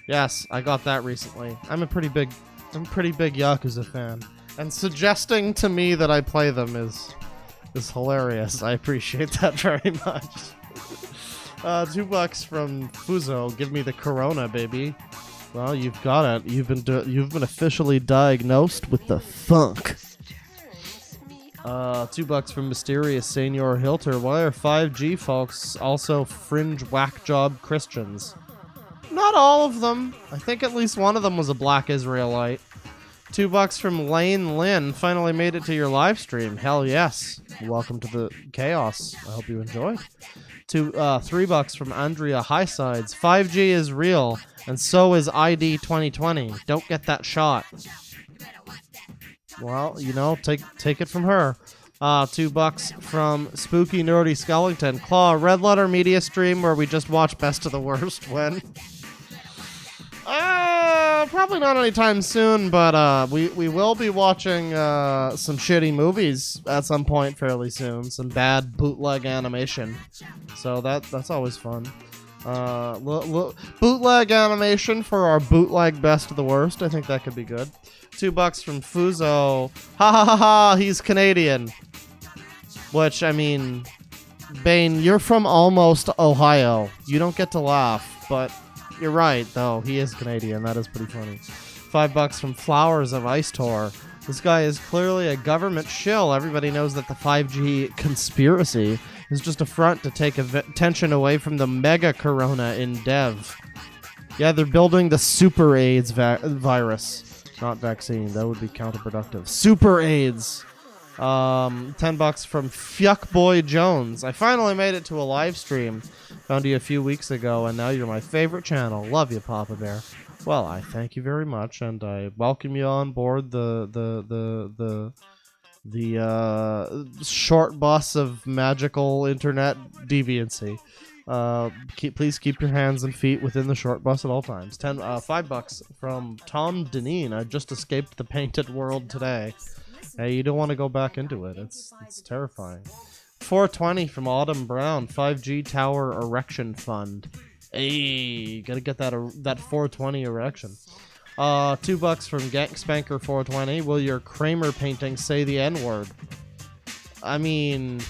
yes, I got that recently. I'm a pretty big Yakuza fan, and suggesting to me that I play them is hilarious. I appreciate that very much. $2 from Fuzo. Give me the Corona, baby. Well, you've got it. You've been officially diagnosed with the funk. $2 from Mysterious Senor Hilter. Why are 5G folks also fringe whack job Christians? Not all of them. I think at least one of them was a black Israelite. $2 from Lane Lynn. Finally made it to your live stream. Hell yes. Welcome to the chaos. I hope you enjoyed. $3 from Andrea Highsides. 5G is real, and so is ID 2020. Don't get that shot. Well, you know, take it from her. $2 from Spooky Nerdy Skellington. Claw, Red Letter Media stream where we just watch Best of the Worst when? Probably not anytime soon, but we will be watching some shitty movies at some point fairly soon. Some bad bootleg animation. So that's always fun. Bootleg animation for our bootleg Best of the Worst. I think that could be good. $2 from Fuzo. Ha ha ha ha, he's Canadian. Which, I mean, Bane, you're from almost Ohio. You don't get to laugh, but you're right, though. He is Canadian. That is pretty funny. $5 from Flowers of Ice Tour. This guy is clearly a government shill. Everybody knows that the 5G conspiracy is just a front to take attention away from the mega corona in dev. Yeah, they're building the super AIDS virus. Not vaccine. That would be counterproductive. Super AIDS. $10 from Fuckboy Jones. I finally made it to a live stream. Found you a few weeks ago, and now you're my favorite channel. Love you, Papa Bear. Well, I thank you very much, and I welcome you on board the short bus of magical internet deviancy. Please keep your hands and feet within the short bus at all times. $5 from Tom Deneen. I just escaped the painted world today. Hey, you don't want to go back into it. It's terrifying. $4.20 from Autumn Brown. 5G Tower Erection Fund. Hey, gotta get that $4.20 erection. $2 from Gankspanker 420. Will your Kramer painting say the N-word? I mean,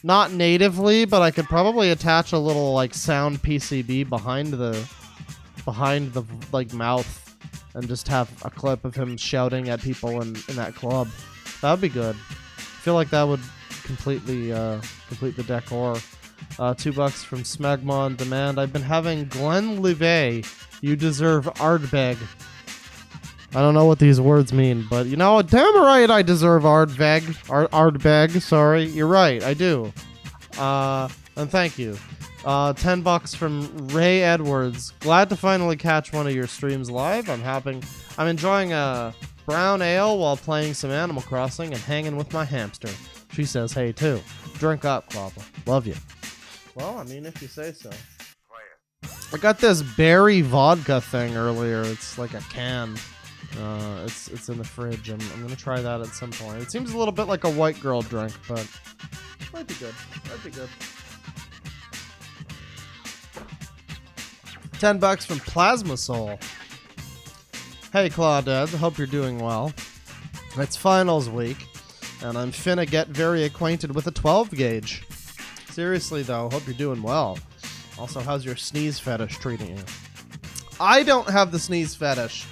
not natively, but I could probably attach a little like sound PCB behind the like mouth and just have a clip of him shouting at people in that club. That would be good. I feel like that would complete the decor. $2 from Smegma on Demand. I've been having Glenn Livet. You deserve Ardbeg. I don't know what these words mean, but you know, damn right I deserve Ardbeg. Sorry, you're right, I do. And thank you. $10 from Ray Edwards. Glad to finally catch one of your streams live. I'm enjoying a brown ale while playing some Animal Crossing and hanging with my hamster. She says hey too. Drink up, Kloppa. Love you. Well, I mean, if you say so. I got this berry vodka thing earlier. It's like a can. It's in the fridge. I'm gonna try that at some point. It seems a little bit like a white girl drink, but might be good. Might be good. $10 from Plasma Soul. Hey Claudette, hope you're doing well. It's finals week, and I'm finna get very acquainted with a 12 gauge. Seriously though, hope you're doing well. Also, how's your sneeze fetish treating you? I don't have the sneeze fetish,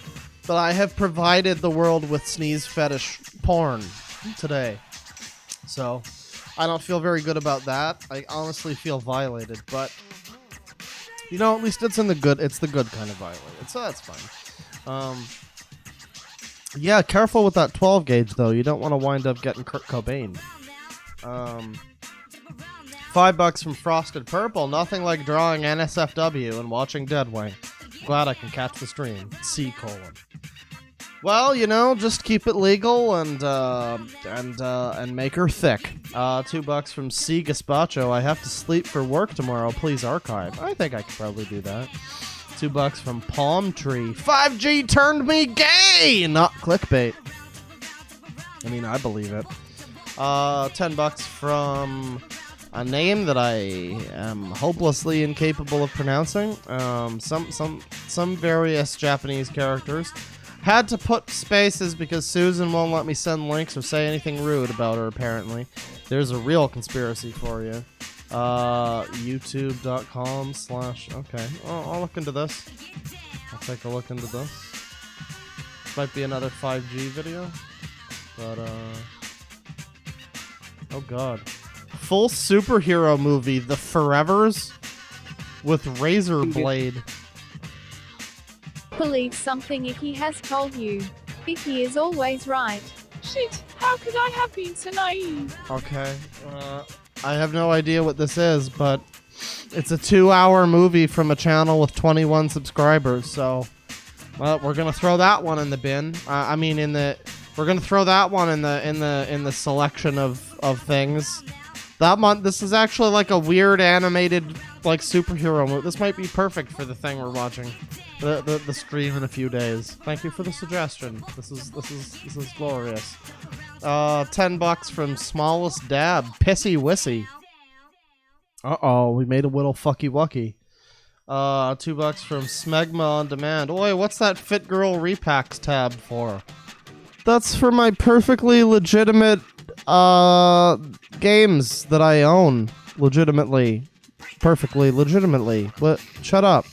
but I have provided the world with sneeze fetish porn today. So, I don't feel very good about that. I honestly feel violated, but you know, at least it's the good kind of violated, so that's fine. Yeah, careful with that 12 gauge though. You don't want to wind up getting Kurt Cobain. $5 from Frosted Purple. Nothing like drawing NSFW and watching Deadwing. Glad I can catch the stream. C:. Well, you know, just keep it legal and make her thick. $2 from C. Gaspacho. I have to sleep for work tomorrow. Please archive. I think I could probably do that. $2 from Palm Tree. 5G turned me gay! Not clickbait. I mean, I believe it. $10 from a name that I am hopelessly incapable of pronouncing. Some various Japanese characters. Had to put spaces because Susan won't let me send links or say anything rude about her, apparently. There's a real conspiracy for you. YouTube.com/ okay. I'll look into this. I'll take a look into this. Might be another 5G video. But, oh god. Full superhero movie, The Forevers, with Razor Blade. Believe something if he has told you. If he is always right. Shit, how could I have been so naive? Okay, I have no idea what this is, but it's a 2-hour movie from a channel with 21 subscribers, so... Well, we're gonna throw that one in the bin. We're gonna throw that one in the selection of things. This is actually like a weird animated like superhero movie. This might be perfect for the thing we're watching, the stream in a few days. Thank you for the suggestion. This is glorious. $10 from Smallest Dab, Pissy Wissy. We made a little fucky wucky. $2 from Smegma on Demand. Oi, what's that Fit Girl Repacks tab for? That's for my perfectly legitimate games that I own. Legitimately. Perfectly legitimately. Shut up.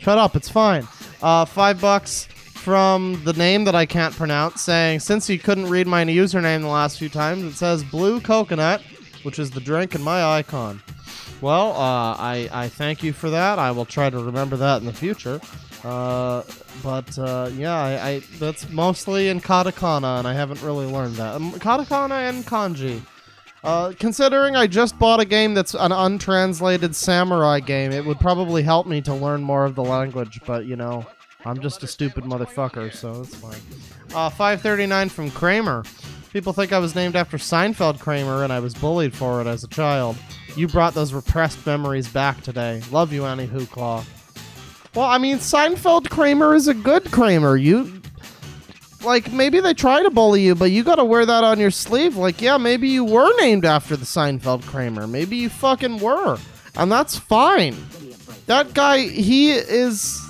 Shut up, it's fine. $5 from the name that I can't pronounce, saying, since you couldn't read my username the last few times, it says Blue Coconut, which is the drink in my icon. Well, I thank you for that. I will try to remember that in the future. Yeah, that's mostly in katakana, and I haven't really learned that. Katakana and kanji. Considering I just bought a game that's an untranslated samurai game, it would probably help me to learn more of the language, but, you know, I'm just a stupid motherfucker, so it's fine. $5.39 from Kramer. People think I was named after Seinfeld Kramer, and I was bullied for it as a child. You brought those repressed memories back today. Love you, Annie Hooclaw. Well, I mean, Seinfeld Kramer is a good Kramer. Maybe they try to bully you, but you gotta wear that on your sleeve. Like, yeah, maybe you were named after the Seinfeld Kramer. Maybe you fucking were. And that's fine. That guy, he is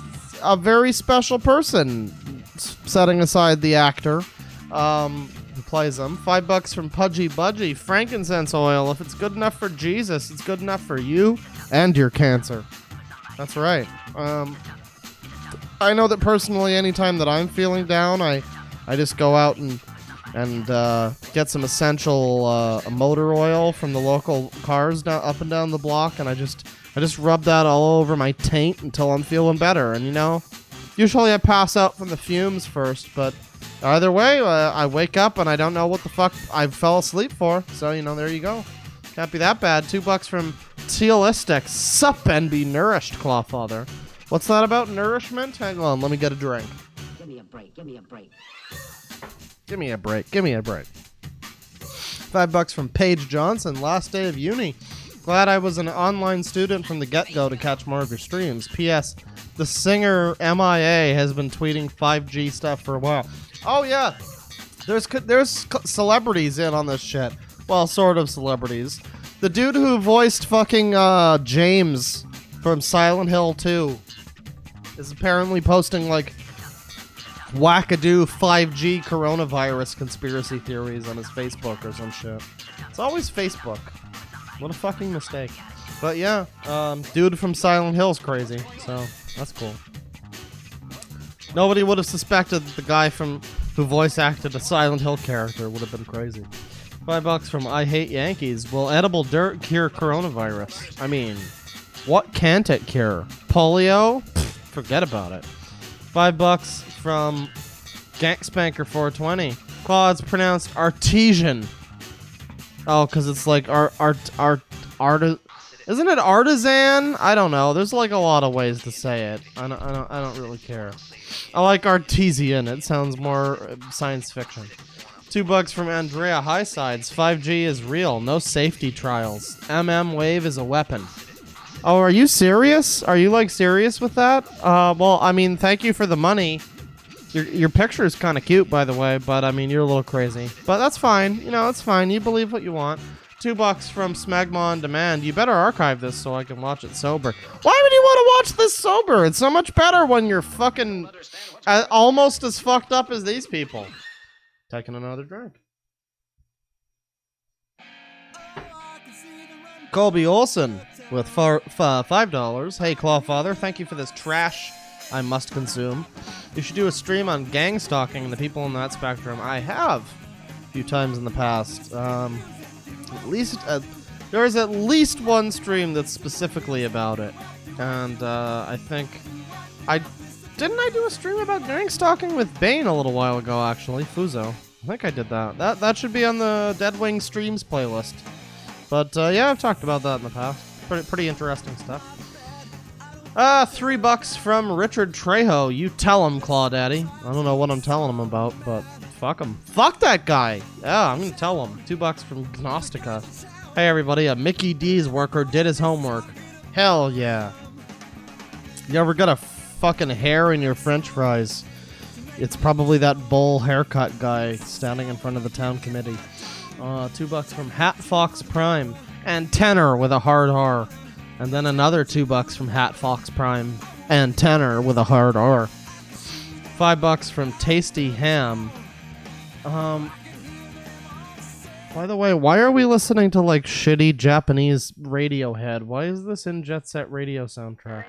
a very special person, setting aside the actor who plays him. $5 from Pudgy Budgy. Frankincense oil. If it's good enough for Jesus, it's good enough for you and your cancer. That's right. I know that personally, anytime that I'm feeling down, I just go out and get some essential motor oil from the local cars up and down the block, and I just rub that all over my taint until I'm feeling better. And, you know, usually I pass out from the fumes first, but either way, I wake up and I don't know what the fuck I fell asleep for. So, you know, there you go. Can't be that bad. $2 from Tealistic. Sup and be nourished, Clawfather. What's that about nourishment? Hang on, let me get a drink. Give me a break, give me a break. Give me a break, give me a break. $5 from Paige Johnson. Last day of uni. Glad I was an online student from the get-go to catch more of your streams. P.S. The singer MIA has been tweeting 5G stuff for a while. Oh, yeah. There's celebrities in on this shit. Well, sort of celebrities. The dude who voiced fucking James from Silent Hill 2 is apparently posting, like, wackadoo 5G coronavirus conspiracy theories on his Facebook or some shit. It's always Facebook. What a fucking mistake. But yeah, dude from Silent Hill's crazy, so that's cool. Nobody would have suspected that the guy who voice acted a Silent Hill character would have been crazy. $5 from I Hate Yankees. Will edible dirt cure coronavirus? I mean, what can't it cure? Polio? Pfft, forget about it. $5 from Gankspanker 420. Well, it's pronounced artesian. Oh, because it's like isn't it artisan? I don't know. There's like a lot of ways to say it. I don't really care. I like artesian. It sounds more science fiction. $2 from Andrea Highsides. 5G is real. No safety trials. MM Wave is a weapon. Oh, are you serious? Are you like serious with that? Well, I mean, thank you for the money. Your picture is kind of cute, by the way, but I mean, you're a little crazy. But that's fine. You know, it's fine. You believe what you want. $2 from Smegma on Demand. You better archive this so I can watch it sober. Why would you want to watch this sober? It's so much better when you're fucking almost as fucked up as these people. Taking another drink. Colby Olson with $5. Hey, Clawfather, thank you for this trash I must consume. You should do a stream on gang stalking and the people in that spectrum. I have a few times in the past. At least there is at least one stream that's specifically about it, and I think I do a stream about gang stalking with Bane a little while ago. Actually, Fuzo. I think I did that. That should be on the Deadwing streams playlist. But yeah, I've talked about that in the past. Pretty interesting stuff. $3 from Richard Trejo. You tell him, Claw Daddy. I don't know what I'm telling him about, but fuck him. Fuck that guy. Yeah, I'm gonna tell him. $2 from Gnostica. Hey everybody, a Mickey D's worker did his homework. Hell yeah. You ever got a fucking hair in your french fries? It's probably that bowl haircut guy standing in front of the town committee. $2 from Hat Fox Prime. And Tenor with a hard R. And then another $2 from Hat Fox Prime and Tenor with a hard R. $5 from Tasty Ham. By the way, why are we listening to like shitty Japanese Radiohead? Why is this in Jet Set Radio soundtrack?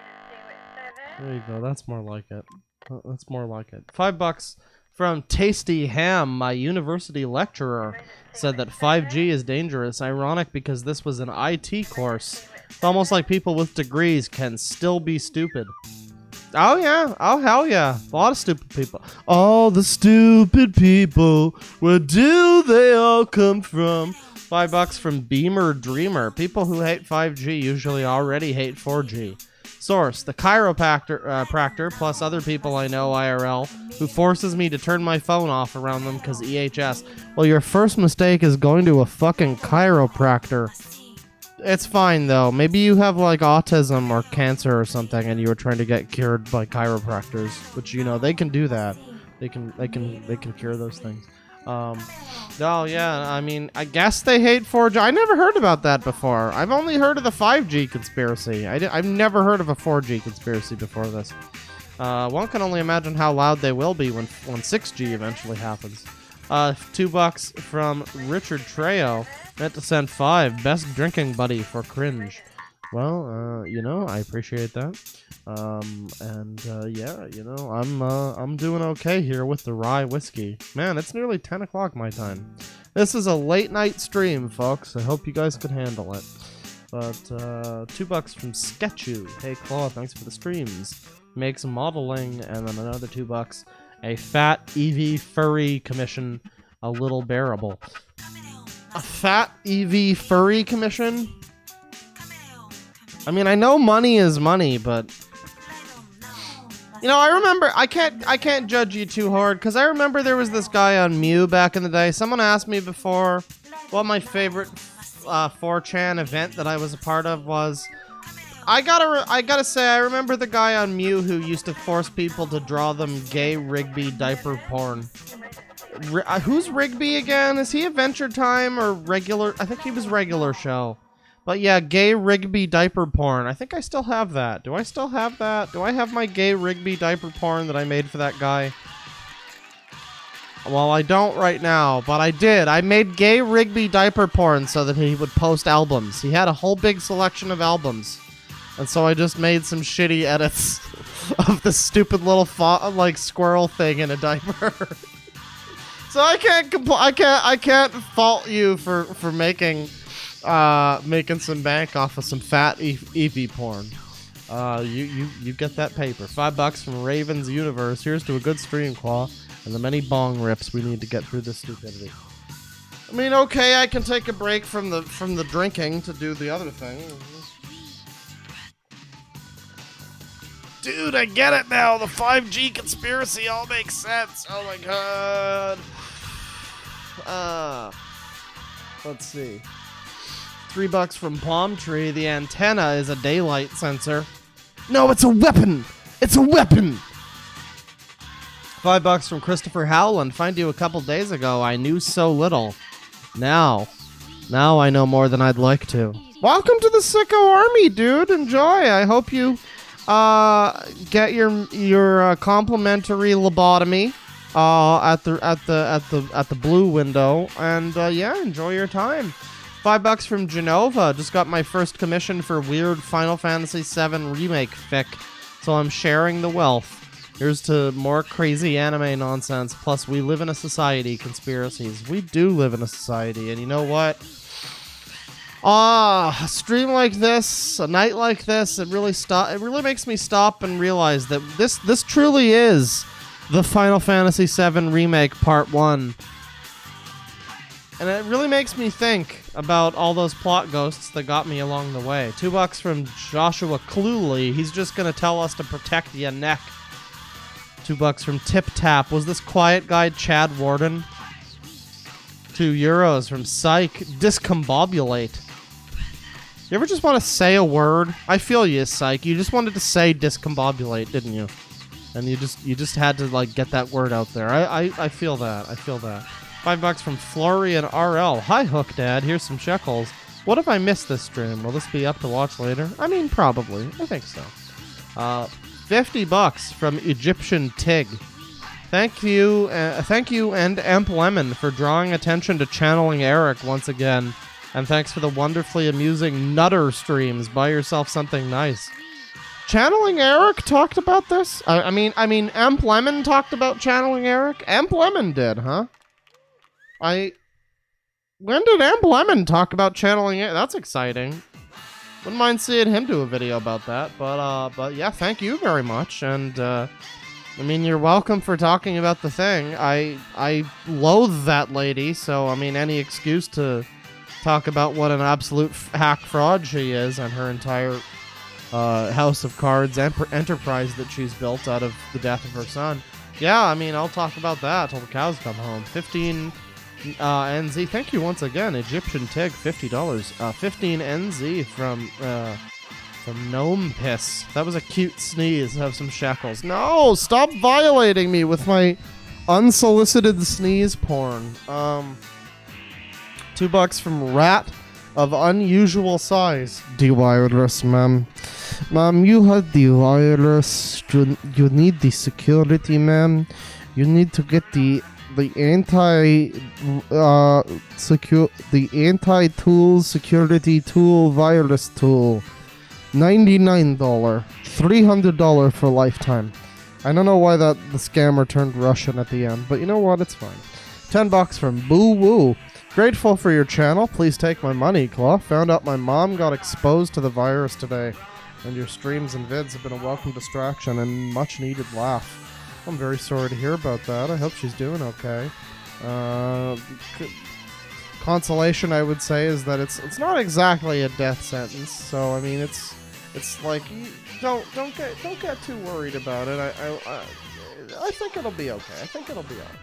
There you go. That's more like it. That's more like it. $5 from Tasty Ham. My university lecturer said that 5G is dangerous. Ironic because this was an IT course. It's almost like people with degrees can still be stupid. Oh yeah, oh hell yeah, a lot of stupid people. All the stupid people, where do they all come from? $5 from Beamer Dreamer. People who hate 5G usually already hate 4G. Source, the chiropractor plus other people I know IRL who forces me to turn my phone off around them because EHS. Well, your first mistake is going to a fucking chiropractor. It's fine though. Maybe you have like autism or cancer or something, and you were trying to get cured by chiropractors, which you know they can do that. They can cure those things. Oh yeah. I mean, I guess they hate 4G. I never heard about that before. I've only heard of the 5G conspiracy. I've never heard of a 4G conspiracy before this. One can only imagine how loud they will be when 6G eventually happens. $2 from Richard Trejo. Meant to send 5. Best drinking buddy for cringe. Well, you know, I appreciate that. Yeah, you know, I'm doing okay here with the rye whiskey. Man, it's nearly 10 o'clock my time. This is a late night stream, folks. I hope you guys can handle it. But, $2 from Sketchu. Hey, Claw, thanks for the streams. Makes modeling, and then another $2. A fat EV furry commission, a little bearable. A fat EV furry commission? I mean, I know money is money, but you know, I remember I can't judge you too hard because I remember there was this guy on Mew back in the day. Someone asked me before what my favorite 4chan event that I was a part of was. I gotta say, I remember the guy on Mew who used to force people to draw them gay Rigby diaper porn. Who's Rigby again? Is he Adventure Time or regular? I think he was regular show. But yeah, gay Rigby diaper porn. I think I still have that. Do I still have that? Do I have my gay Rigby diaper porn that I made for that guy? Well, I don't right now, but I did. I made gay Rigby diaper porn so that he would post albums. He had a whole big selection of albums. And so I just made some shitty edits of the stupid little like squirrel thing in a diaper. So I can't fault you for making some bank off of some fat EV porn. You get that paper. $5 from Raven's Universe. Here's to a good stream, Claw, and the many bong rips we need to get through this stupidity. I mean, okay, I can take a break from the drinking to do the other thing. Dude, I get it now. The 5G conspiracy all makes sense. Oh my god. Let's see. $3 from Palm Tree. The antenna is a daylight sensor. No, it's a weapon! It's a weapon! $5 from Christopher Howland. Find you a couple days ago. I knew so little. Now I know more than I'd like to. Welcome to the Sicko Army, dude. Enjoy. I hope you get your complimentary lobotomy at the blue window, and yeah, enjoy your time. $5 from Genova. Just got my first commission for weird Final Fantasy VII Remake fic, so I'm sharing the wealth. Here's to more crazy anime nonsense. Plus, we live in a society. Conspiracies. We do live in a society, and you know what? A stream like this, a night like this, it really makes me stop and realize that this truly is the Final Fantasy VII Remake Part 1. And it really makes me think about all those plot ghosts that got me along the way. $2 from Joshua Cluley. He's just gonna tell us to protect your neck. $2 from Tip Tap. Was this quiet guy Chad Warden? €2 from Psych. Discombobulate. You ever just want to say a word? I feel you, Psych. You just wanted to say discombobulate, didn't you? And you just had to like get that word out there. I feel that. I feel that. $5 from Florian RL. Hi, Hook Dad. Here's some shekels. What if I missed this stream? Will this be up to watch later? I mean, probably. I think so. $50 from Egyptian Tig. Thank you and Emp Lemon for drawing attention to channeling Eric once again. And thanks for the wonderfully amusing Nutter streams. Buy yourself something nice. Channeling Eric talked about this? I mean, Emp Lemon talked about channeling Eric? Emp Lemon did, huh? When did Emp Lemon talk about channeling Eric? That's exciting. Wouldn't mind seeing him do a video about that. But yeah, thank you very much. And, I mean, you're welcome for talking about the thing. I loathe that lady, so, I mean, any excuse to talk about what an absolute hack fraud she is and her entire House of Cards enterprise that she's built out of the death of her son. Yeah, I mean, I'll talk about that till the cows come home. 15 NZ. Thank you once again, Egyptian Tig, $50. 15 NZ from Gnome Piss. That was a cute sneeze. Have some shekels. No, stop violating me with my unsolicited sneeze porn. $2 from Rat of unusual size. The wireless, ma'am. Ma'am, you have the wireless. You need the security, ma'am. You need to get the anti-tool security tool wireless tool. $99. $300 for lifetime. I don't know why the scammer turned Russian at the end, but you know what? It's fine. $10 from Boo Woo. Grateful for your channel. Please take my money, Claw. Found out my mom got exposed to the virus today, and your streams and vids have been a welcome distraction and much needed laugh. I'm very sorry to hear about that. I hope she's doing okay. Consolation, I would say, is that it's not exactly a death sentence. So I mean, it's like don't get too worried about it. I think it'll be okay. I think it'll be alright.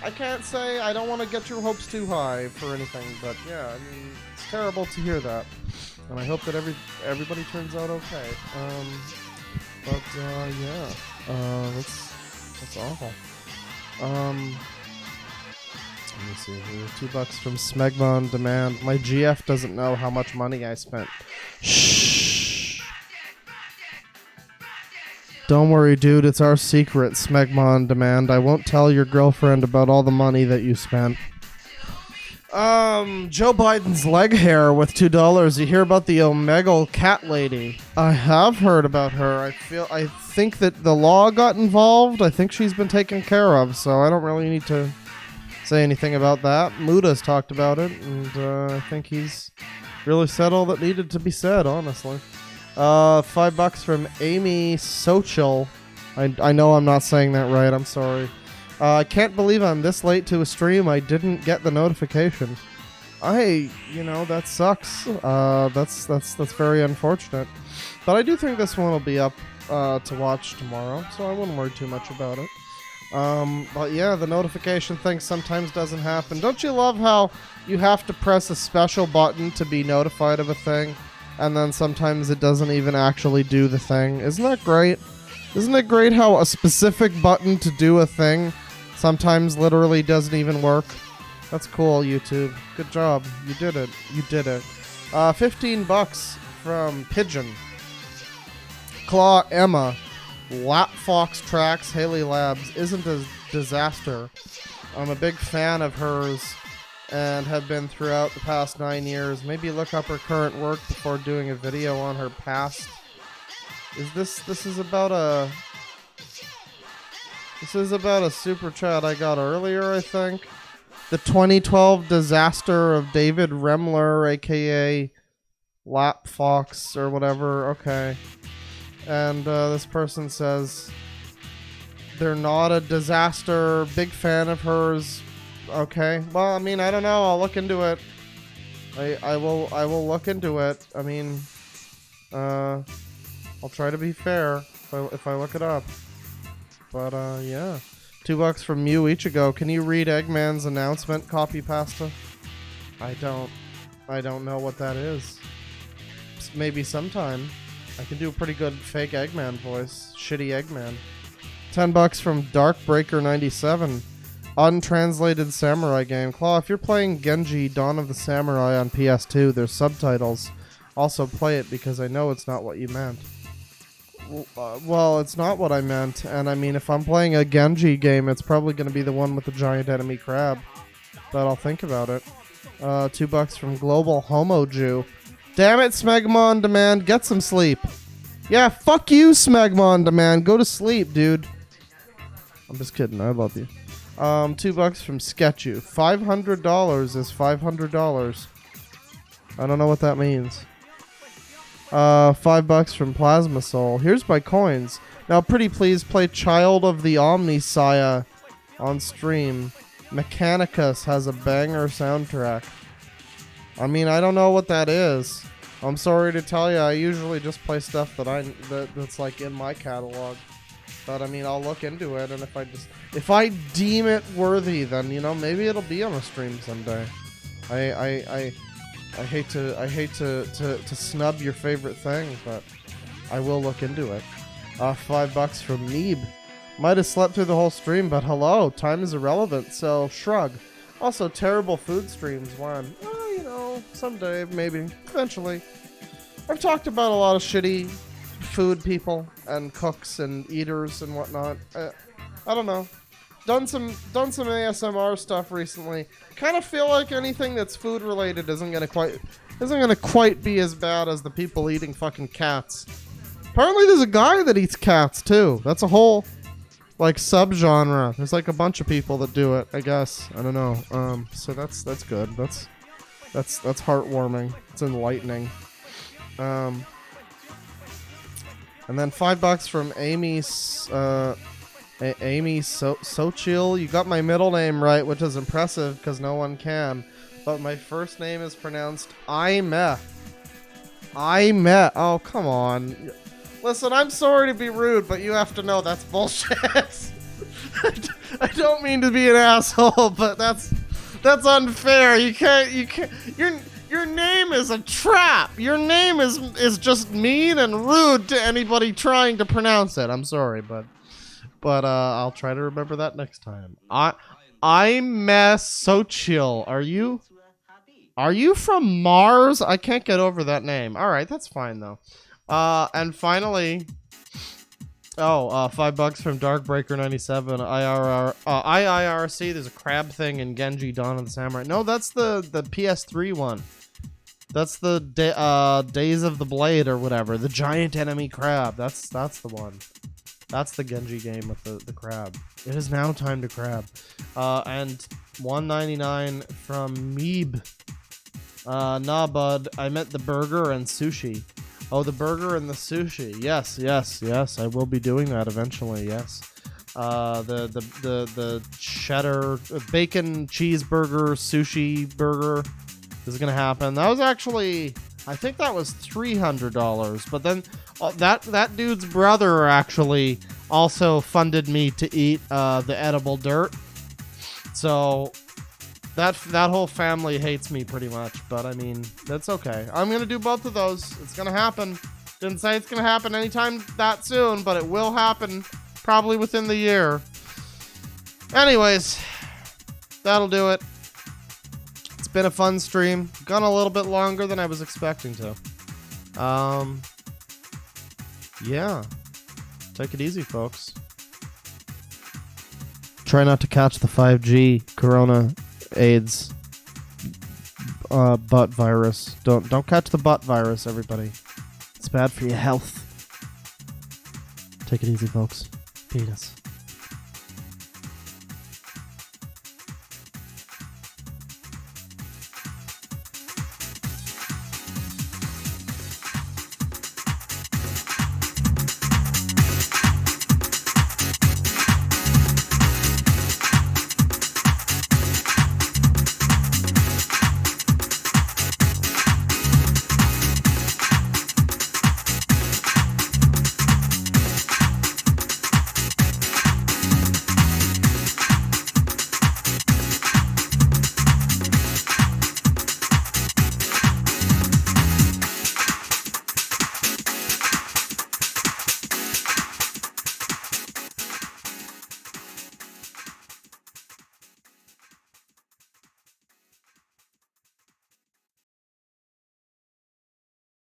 I can't say, I don't want to get your hopes too high for anything, but yeah, I mean, it's terrible to hear that, and I hope that everybody turns out okay. Yeah, that's awful. Let me see here. $2 from Smegma on Demand. My GF doesn't know how much money I spent. Shh. Don't worry, dude. It's our secret, Smegma on Demand. I won't tell your girlfriend about all the money that you spent. Joe Biden's leg hair with $2. You hear about the Omegle cat lady? I have heard about her. I think that the law got involved. I think she's been taken care of, so I don't really need to say anything about that. Muda's talked about it, and I think he's really said all that needed to be said, honestly. $5 from Amy Sochel. I know I'm not saying that right. I'm sorry. I can't believe I'm this late to a stream. I didn't get the notification. That sucks. That's very unfortunate. But I do think this one will be up to watch tomorrow, so I wouldn't worry too much about it. But yeah, the notification thing sometimes doesn't happen. Don't you love how you have to press a special button to be notified of a thing, and then sometimes it doesn't even actually do the thing? Isn't that great? Isn't it great how a specific button to do a thing sometimes literally doesn't even work? That's cool, YouTube. Good job. You did it. You did it. $15 from Pigeon. Claw Emma. Lap Fox Tracks, Haley Labs, isn't a disaster. I'm a big fan of hers and have been throughout the past 9 years. Maybe look up her current work before doing a video on her past. This is about a super chat I got earlier, I think. The 2012 disaster of David Remler, aka Lap Fox or whatever. Okay. And this person says they're not a disaster. Big fan of hers. Okay. Well, I mean, I don't know. I'll look into it. I will look into it. I mean, I'll try to be fair if I look it up. But yeah. $2 from Mew Ichigo. Can you read Eggman's announcement, copy pasta? I don't know what that is. Maybe sometime. I can do a pretty good fake Eggman voice. Shitty Eggman. $10 from Darkbreaker97. Untranslated samurai game. Claw, if you're playing Genji Dawn of the Samurai on PS2, there's subtitles. Also play it because I know it's not what you meant. Well, it's not what I meant. And I mean, if I'm playing a Genji game, it's probably going to be the one with the giant enemy crab. But I'll think about it. $2 from Global Homo Jew. Damn it, Smegma Demand, get some sleep. Yeah, fuck you, Smegma Demand. Go to sleep, dude. I'm just kidding. I love you. $2 from Sketchu. $500 is $500. I don't know what that means. $5 from Plasma Soul. Here's my coins. Now, pretty please play Child of the Omnisaya on stream. Mechanicus has a banger soundtrack. I mean, I don't know what that is. I'm sorry to tell you, I usually just play stuff that's like in my catalog. But I mean, I'll look into it, and if I deem it worthy, then maybe it'll be on a stream someday. I hate to snub your favorite thing, but I will look into it. $5 from Neeb. Might have slept through the whole stream, but hello, time is irrelevant, so shrug. Also, terrible food streams when, someday, maybe, eventually. I've talked about a lot of shitty food people and cooks and eaters and whatnot. I don't know. Done some ASMR stuff recently. Kind of feel like anything that's food related isn't gonna quite be as bad as the people eating fucking cats. Apparently, there's a guy that eats cats too. That's a whole subgenre. There's like a bunch of people that do it, I guess. I don't know. So that's good. That's heartwarming. It's enlightening. And then $5 from Amy Sochil. You got my middle name right, which is impressive because no one can. But my first name is pronounced Aime. Oh, come on. Listen, I'm sorry to be rude, but you have to know that's bullshit. I don't mean to be an asshole, but that's unfair. You can't. Your name is a trap. Your name is just mean and rude to anybody trying to pronounce it. I'm sorry, but I'll try to remember that next time. I'm Sochil. Are you from Mars? I can't get over that name. All right, that's fine though. And finally, $5 from Darkbreaker97. IIRC. There's a crab thing in Genji Dawn of the Samurai. No, that's the PS3 one. That's the Days of the Blade or whatever. The giant enemy crab. That's the one. That's the Genji game with the crab. It is now time to crab. And $1.99 from Meeb. Nah, bud. I meant the burger and sushi. Oh, the burger and the sushi. Yes. I will be doing that eventually. Yes. The cheddar bacon cheeseburger sushi burger is gonna happen. That was actually, I think that was $300. But then that dude's brother actually also funded me to eat the edible dirt. So that whole family hates me pretty much, but I mean, that's okay. I'm gonna do both of those. It's gonna happen. Didn't say it's gonna happen anytime that soon, but it will happen probably within the year. Anyways, that'll do it. It's been a fun stream. Gone a little bit longer than I was expecting to. Yeah. Take it easy, folks. Try not to catch the 5G Corona AIDS butt virus. Don't catch the butt virus, everybody. It's bad for your health. Take it easy, folks. Penis.